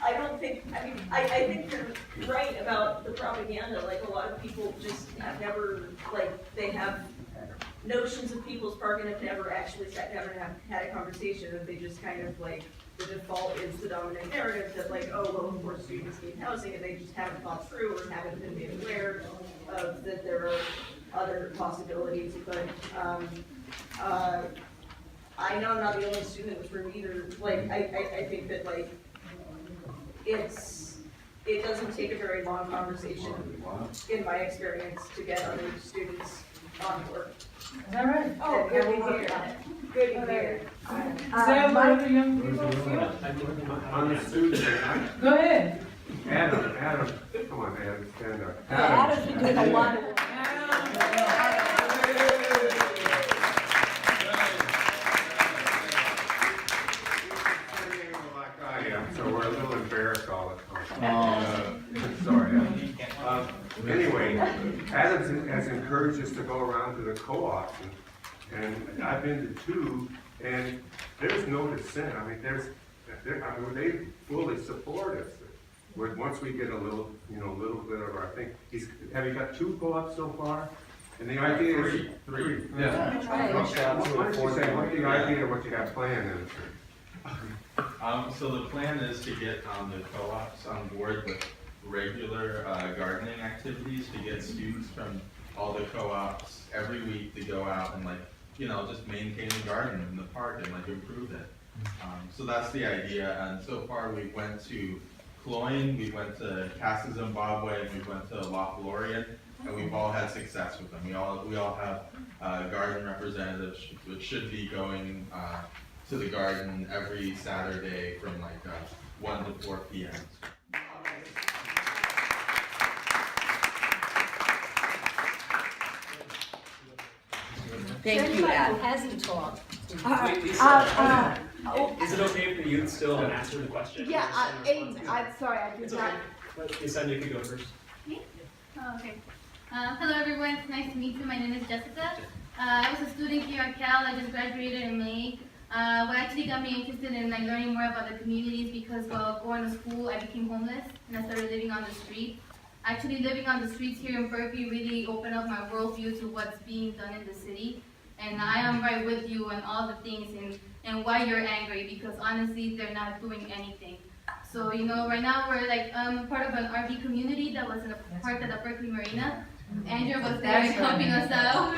Speaker 10: I don't think, I think you're right about the propaganda. Like, a lot of people just have never, like, they have notions of People's Park and have never actually sat down and have had a conversation, and they just kind of, like, the default is the dominant narrative that, like, oh, well, of course students need housing, and they just haven't thought through or haven't been made aware of that there are other possibilities. But I know I'm not the only student in this room either. Like, I think that, like, it doesn't take a very long conversation, in my experience, to get other students on board.
Speaker 3: Is that right?
Speaker 10: Oh, good to hear. Good to hear.
Speaker 3: Is that what other young people feel?
Speaker 15: I'm a student.
Speaker 3: Go ahead.
Speaker 15: Adam, come on, Adam, stand up.
Speaker 2: Adam's been doing a lot of work.
Speaker 15: So we're a little embarrassed all the time. Sorry. Anyway, Adam has encouraged us to go around to the co-ops, and I've been to two, and there's no dissent. I mean, they fully support us. Once we get a little bit of our thing. Have you got two co-ops so far? And the idea is three. Yeah. Why don't you say what the idea, what you have planned is?
Speaker 20: So the plan is to get the co-ops on board with regular gardening activities, to get students from all the co-ops every week to go out and just maintain the garden in the park and improve it. So that's the idea, and so far we went to Cloyne, we went to Casa Zimbabwe, and we went to Loch Lorien, and we've all had success with them. We all have garden representatives, which should be going to the garden every Saturday from 1 to 4 p.m.
Speaker 2: Thank you, Adam.
Speaker 8: Hasn't talked.
Speaker 12: Is it okay for you still to answer the question?
Speaker 2: Yeah, I'm sorry, I did not.
Speaker 12: Yesenia could go first.
Speaker 21: Oh, okay. Hello everyone, it's nice to meet you. My name is Jessica. I was a student here at Cal. I just graduated in May. What actually got me interested in learning more about the communities because while going to school, I became homeless and I started living on the street. Actually, living on the streets here in Berkeley really opened up my worldview to what's being done in the city. And I am right with you on all the things and why you're angry because honestly, they're not doing anything. So, right now we're part of an RV community that was in a park at the Berkeley Marina. Andrew was there helping us out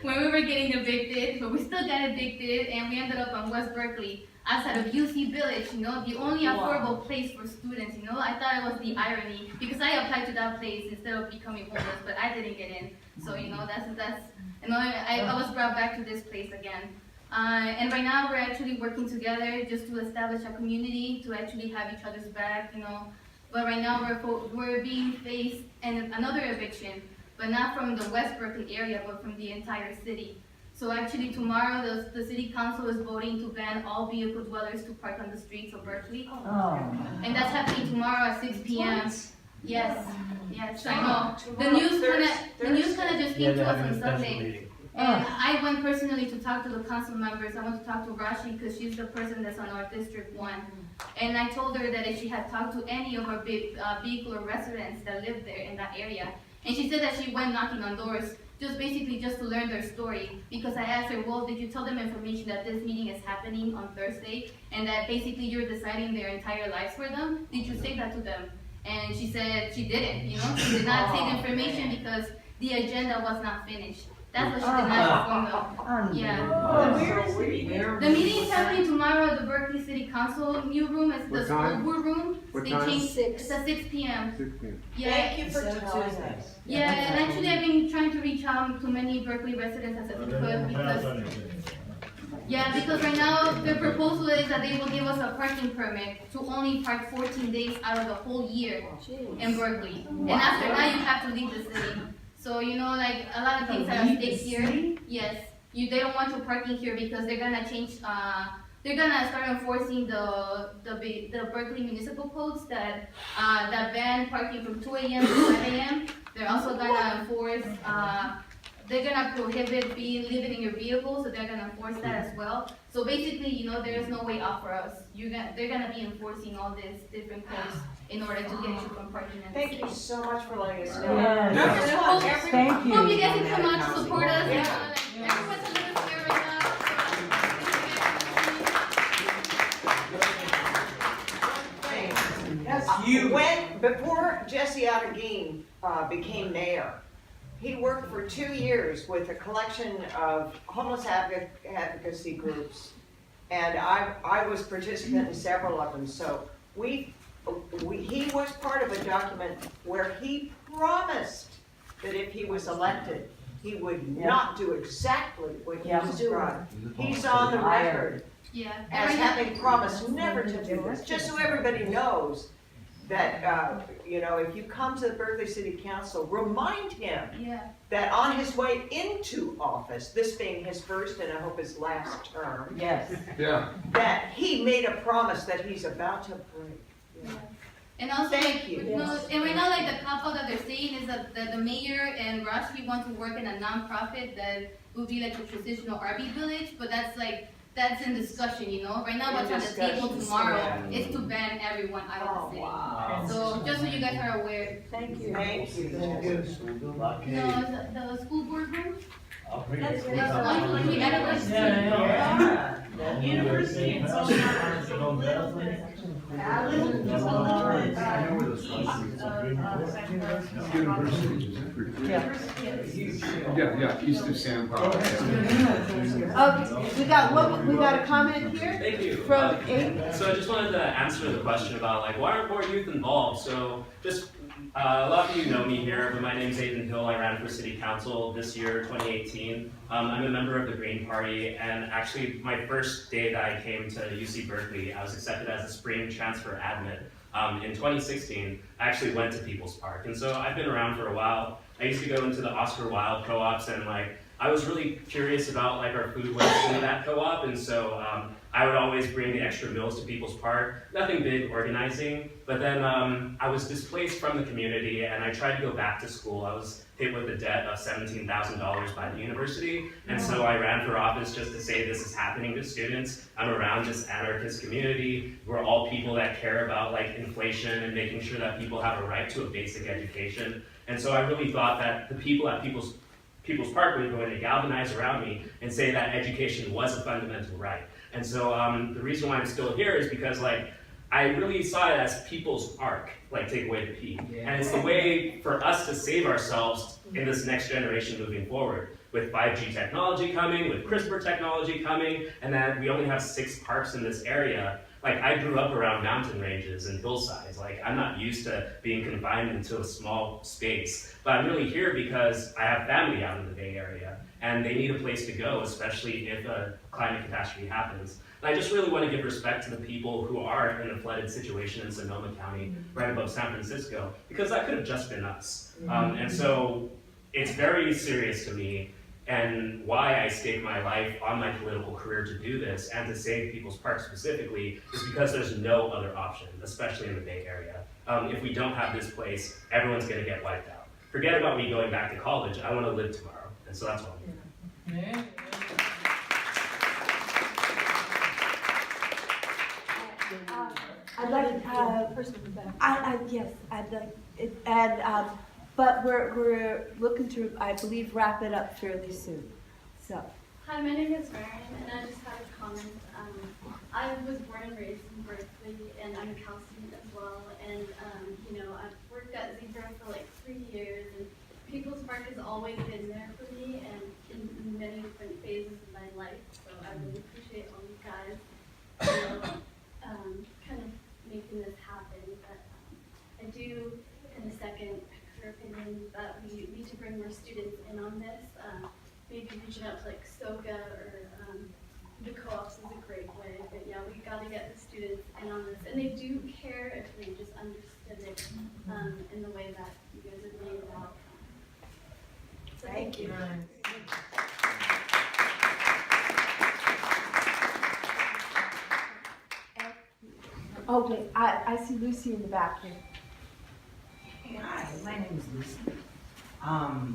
Speaker 21: when we were getting evicted, but we still got evicted, and we ended up on West Berkeley, outside of UC Village, you know, the only affordable place for students, you know. I thought it was the irony, because I applied to that place instead of becoming homeless, but I didn't get in. So, you know, that's you know, I was brought back to this place again. And right now we're actually working together just to establish a community, to actually have each other's back, you know. But right now we're being faced in another eviction, but not from the West Berkeley area, but from the entire city. So actually tomorrow the city council is voting to ban all vehicle dwellers to park on the streets of Berkeley. And that's happening tomorrow at 6 p.m. Yes, I know. The news kind of just came to us on Sunday. And I went personally to talk to the council members. I went to talk to Rashi because she's the person that's on our District 1. And I told her that if she had talked to any of our vehicular residents that live there in that area. And she said that she went knocking on doors, just to learn their story. Because I asked her, well, did you tell them information that this meeting is happening on Thursday? And that basically you're deciding their entire lives for them? Did you say that to them? And she said she didn't, you know? She did not say the information because the agenda was not finished. That's what she did not inform them. Yeah. The meeting is happening tomorrow at the Berkeley City Council new room. It's the school board room. They changed it's at 6 p.m.
Speaker 4: 6 p.m.
Speaker 21: Yeah.
Speaker 4: Thank you for telling us.
Speaker 21: Yeah, and actually I've been trying to reach out to many Berkeley residents as I could because right now their proposal is that they will give us a parking permit to only park 14 days out of the whole year in Berkeley. And after that you have to leave the city. So, you know, like, a lot of things are at stake here. Yes, they don't want you parking here because they're gonna change, they're gonna start enforcing the Berkeley municipal codes that ban parking from 2 a.m. to 5 a.m. They're also gonna enforce, they're gonna prohibit living in your vehicle, so they're gonna enforce that as well. So basically, you know, there is no way out for us. They're gonna be enforcing all these different codes in order to get you from parking in the city.
Speaker 4: Thank you so much for letting us know.
Speaker 21: Yes.
Speaker 4: Thank you.
Speaker 21: Hope you guys can come out to support us. Yeah. Everyone's a little scared right now.
Speaker 4: Before Jesse Adegin became mayor, he worked for 2 years with a collection of homeless advocacy groups, and I was participant in several of them. So he was part of a document where he promised that if he was elected, he would not do exactly what he described. He's on the record as having promised never to do this, just so everybody knows that, you know, if you come to the Berkeley City Council, remind him that on his way into office, this being his first and I hope his last term, that he made a promise that he's about to break.
Speaker 21: And also,
Speaker 4: Thank you.
Speaker 21: No, and right now, like the cop-out that they're saying is that the mayor and Rashi want to work in a non-profit that will be like a traditional RV village, but that's in discussion, you know? Right now, what's on the table tomorrow is to ban everyone out of the city.
Speaker 4: Wow.
Speaker 21: So, just so you guys are aware.
Speaker 4: Thank you. Thank you.
Speaker 21: No, the school board room?
Speaker 1: That's
Speaker 21: one. We added like
Speaker 10: University, it's all
Speaker 9: East of San Paulo.
Speaker 2: Okay, we got a comment here.
Speaker 12: Thank you.
Speaker 2: From A.
Speaker 12: So I just wanted to answer the question about like why aren't more youth involved? So just a lot of you know me here, but my name's Aiden Hill. I ran for city council this year, 2018. I'm a member of the Green Party, and actually my first day that I came to UC Berkeley, I was accepted as a spring transfer admit. In 2016, I actually went to People's Park, and so I've been around for a while. I used to go into the Oscar Wilde co-ops, and like I was really curious about like our food waste in that co-op, and so I would always bring the extra meals to People's Park. Nothing big organizing, but then I was displaced from the community, and I tried to go back to school. I was hit with a debt of $17,000 by the university, and so I ran for office just to say this is happening to students. I'm around this anarchist community. We're all people that care about like inflation and making sure that people have a right to a basic education. And so I really thought that the people at People's Park were going to galvanize around me and say that education was a fundamental right. And so the reason why I'm still here is because like I really saw it as people's arc, like take away the P. And it's the way for us to save ourselves in this next generation moving forward. With 5G technology coming, with CRISPR technology coming, and that we only have 6 parks in this area. Like, I grew up around mountain ranges and hillsides. Like, I'm not used to being confined into a small space. But I'm really here because I have family out in the Bay Area, and they need a place to go, especially if a climate catastrophe happens. And I just really want to give respect to the people who are in a flooded situation in Sonoma County, right above San Francisco, because that could have just been us. And so it's very serious to me, and why I stake my life on my political career to do this and to save People's Park specifically is because there's no other option, especially in the Bay Area. If we don't have this place, everyone's going to get wiped out. Forget about me going back to college. I want to live tomorrow, and so that's what I'm here.
Speaker 3: Yeah.
Speaker 2: I'd like, yes, I'd like, and, but we're looking to, I believe, wrap it up fairly soon, so.
Speaker 21: Hi, my name is Marion, and I just had a comment. I was born and raised in Berkeley, and I'm a Cal student as well. And you know, I've worked at Zebra for like 3 years, and People's Park has always been there for me, and in many different phases of my life. So I really appreciate all you guys, you know, kind of making this happen. But I do, in a second, your opinion that we need to bring more students in on this. Maybe reaching out to like SOGA or the co-ops is a great way. But yeah, we got to get the students in on this, and they do care if they just understood it in the way that you guys are laying it out. So thank you.
Speaker 2: Okay, I see Lucy in the back here.
Speaker 5: Hi, my name is Lucy. I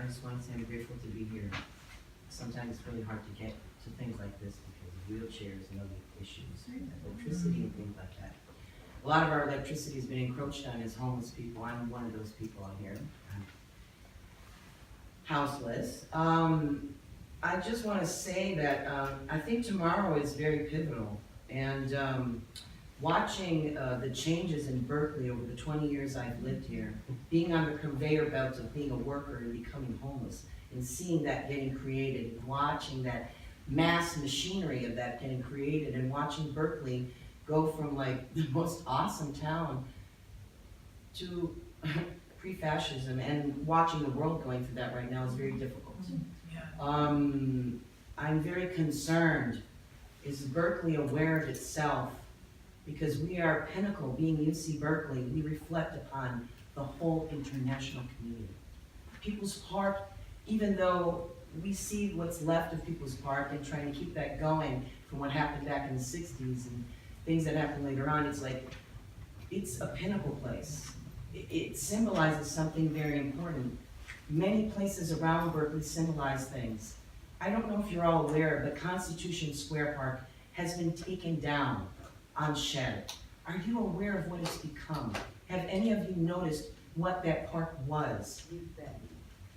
Speaker 5: just want to say I'm grateful to be here. Sometimes it's really hard to get to things like this because of wheelchairs and other issues, electricity and things like that. A lot of our electricity has been encroached on as homeless people. I'm one of those people out here. I'm houseless. I just want to say that I think tomorrow is very pivotal. And watching the changes in Berkeley over the 20 years I've lived here, being on the conveyor belt of being a worker and becoming homeless, and seeing that getting created, and watching that mass machinery of that getting created, and watching Berkeley go from like the most awesome town to pre-fascism, and watching the world going through that right now is very difficult. I'm very concerned. Is Berkeley aware of itself? Because we are pinnacle, being UC Berkeley, we reflect upon the whole international community. People's Park, even though we see what's left of People's Park and trying to keep that going from what happened back in the 60s and things that happened later on, it's like, it's a pinnacle place. It symbolizes something very important. Many places around Berkeley symbolize things. I don't know if you're all aware, but Constitution Square Park has been taken down on shadow. Are you aware of what it's become? Have any of you noticed what that park was?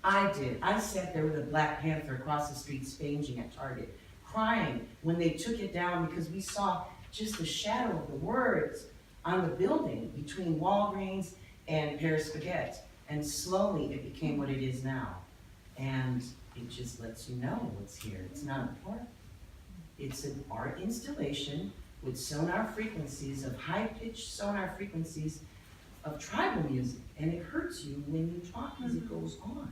Speaker 5: I did. I sat there with a Black Panther across the street spanging at Target, crying when they took it down because we saw just the shadow of the words on the building between Walgreens and Paris Baguette. And slowly it became what it is now. And it just lets you know what's here. It's not a park. It's an art installation with sonar frequencies, of high-pitched sonar frequencies of tribal music. And it hurts you when you talk as it goes on.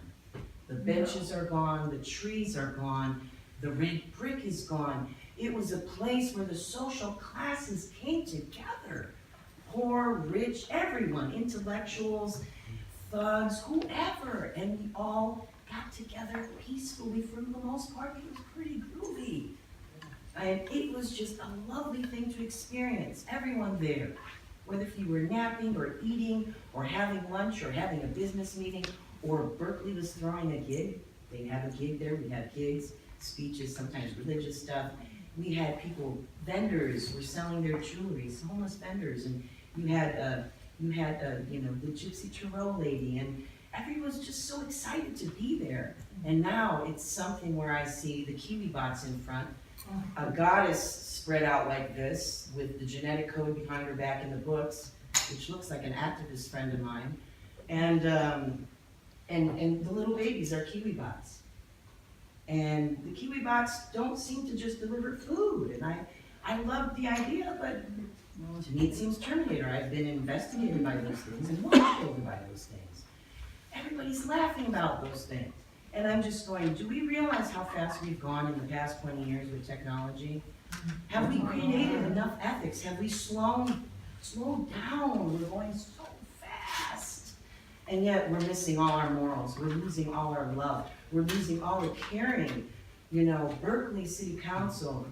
Speaker 5: The benches are gone, the trees are gone, the red brick is gone. It was a place where the social classes came together. Poor, rich, everyone, intellectuals, thugs, whoever. And we all got together peacefully. For the most part, it was pretty groovy. And it was just a lovely thing to experience. Everyone there, whether if you were napping or eating or having lunch or having a business meeting, or Berkeley was throwing a gig. They'd have a gig there. We had gigs, speeches, sometimes religious stuff. We had people, vendors were selling their jewelry, homeless vendors, and you had the Gypsy Tarot lady, and everyone was just so excited to be there. And now it's something where I see the Kiwi bots in front, a goddess spread out like this with the genetic code behind her back in the books, which looks like an activist friend of mine. And the little babies are kiwi bots. And the kiwi bots don't seem to just deliver food. And I love the idea, but to me it seems Terminator. I've been investigated by those things and watched over by those things. Everybody's laughing about those things. And I'm just going, do we realize how fast we've gone in the past 20 years with technology? Have we created enough ethics? Have we slowed down? We're going so fast. And yet we're missing all our morals. We're losing all our love. We're losing all the caring. You know, Berkeley City Council,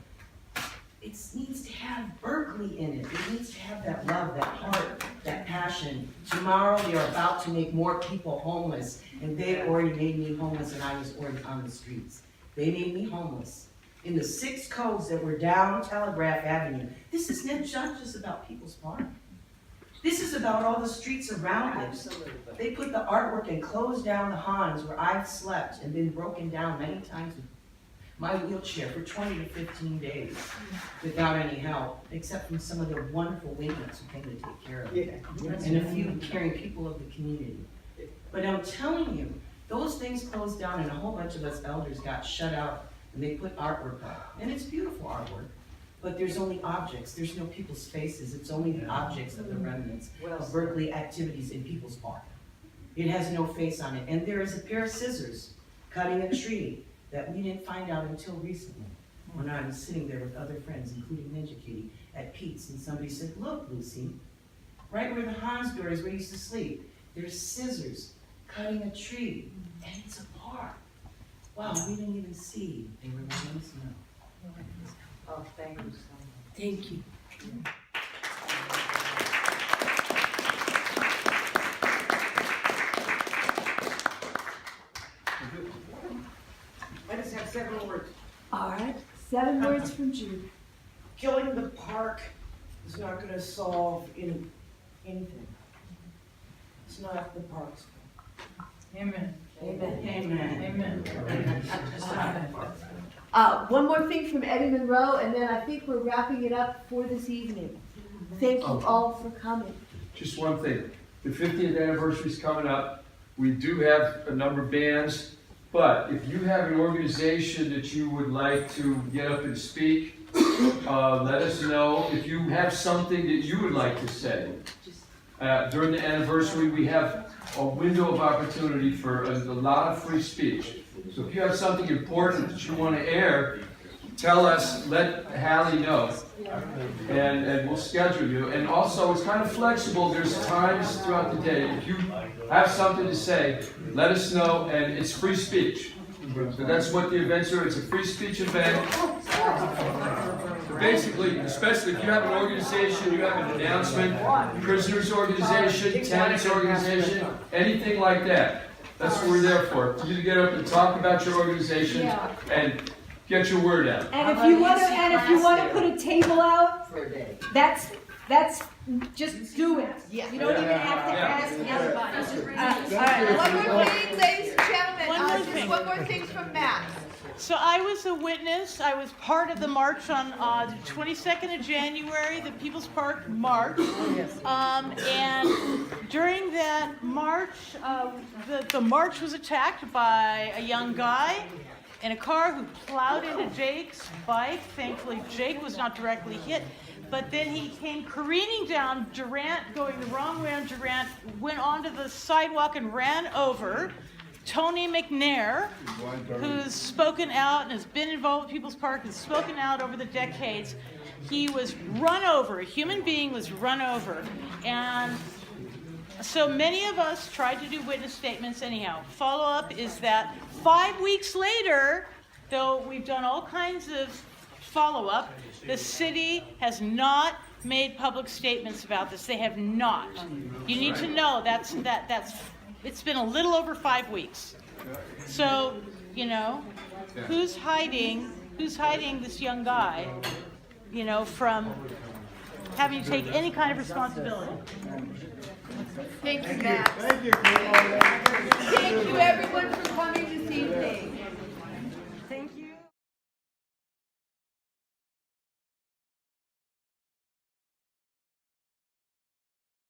Speaker 5: it needs to have Berkeley in it. It needs to have that love, that heart, that passion. Tomorrow they are about to make more people homeless, and they already made me homeless and I was already on the streets. They made me homeless. In the 6 codes that were down Telegraph Avenue, this is not just about People's Park. This is about all the streets around it.
Speaker 4: Absolutely.
Speaker 5: They put the artwork and closed down the Hans where I've slept and been broken down many times with my wheelchair for 20 to 15 days without any help, except from some of the wonderful winglets who came to take care of it. And a few caring people of the community. But I'm telling you, those things closed down and a whole bunch of us elders got shut out and they put artwork up. And it's beautiful artwork, but there's only objects. There's no people's faces. It's only the objects of the remnants of Berkeley activities in People's Park. It has no face on it. And there is a pair of scissors cutting a tree that we didn't find out until recently when I was sitting there with other friends, including Ninja Kitty, at Pete's, and somebody said, look, Lucy, right where the Hans door is where you used to sleep, there's scissors cutting a tree, and it's a park. Wow, we didn't even see. They were letting us know.
Speaker 4: Oh, thank you so much.
Speaker 2: Thank you.
Speaker 16: I just have 7 words.
Speaker 2: All right, 7 words from Jude.
Speaker 16: Killing the park is not gonna solve anything. It's not the park's fault.
Speaker 3: Amen.
Speaker 2: Amen.
Speaker 5: Amen.
Speaker 3: Amen.
Speaker 2: One more thing from Eddie Monroe, and then I think we're wrapping it up for this evening. Thank you all for coming.
Speaker 9: Just one thing, the 50th anniversary is coming up. We do have a number of bands, but if you have an organization that you would like to get up and speak, let us know. If you have something that you would like to say, during the anniversary, we have a window of opportunity for a lot of free speech. So if you have something important that you want to air, tell us, let Hallie know, and we'll schedule you. And also, it's kind of flexible. There's times throughout the day. If you have something to say, let us know, and it's free speech. So that's what the events are. It's a free speech event. Basically, especially if you have an organization, you have an announcement, prisoners organization, tenants organization, anything like that. That's what we're there for. For you to get up and talk about your organization and get your word out.
Speaker 8: And if you want to put a table out, that's just do it. You don't even have to ask anybody.
Speaker 2: All right, one more thing, ladies and gentlemen.
Speaker 10: One more thing.
Speaker 2: One more thing from Matt.
Speaker 10: So I was a witness, I was part of the march on the 22nd of January, the People's Park March. And during that march, the march was attacked by a young guy in a car who plowed into Jake's bike. Thankfully, Jake was not directly hit. But then he came careening down Durant, going the wrong way on Durant, went onto the sidewalk and ran over Tony McNair, who's spoken out and has been involved with People's Park, has spoken out over the decades. He was run over, a human being was run over. And so many of us tried to do witness statements anyhow. Follow-up is that 5 weeks later, though we've done all kinds of follow-up, the city has not made public statements about this. They have not. You need to know that's it's been a little over 5 weeks. So, you know, who's hiding this young guy, you know, from having to take any kind of responsibility?
Speaker 2: Thank you, Matt.
Speaker 14: Thank you.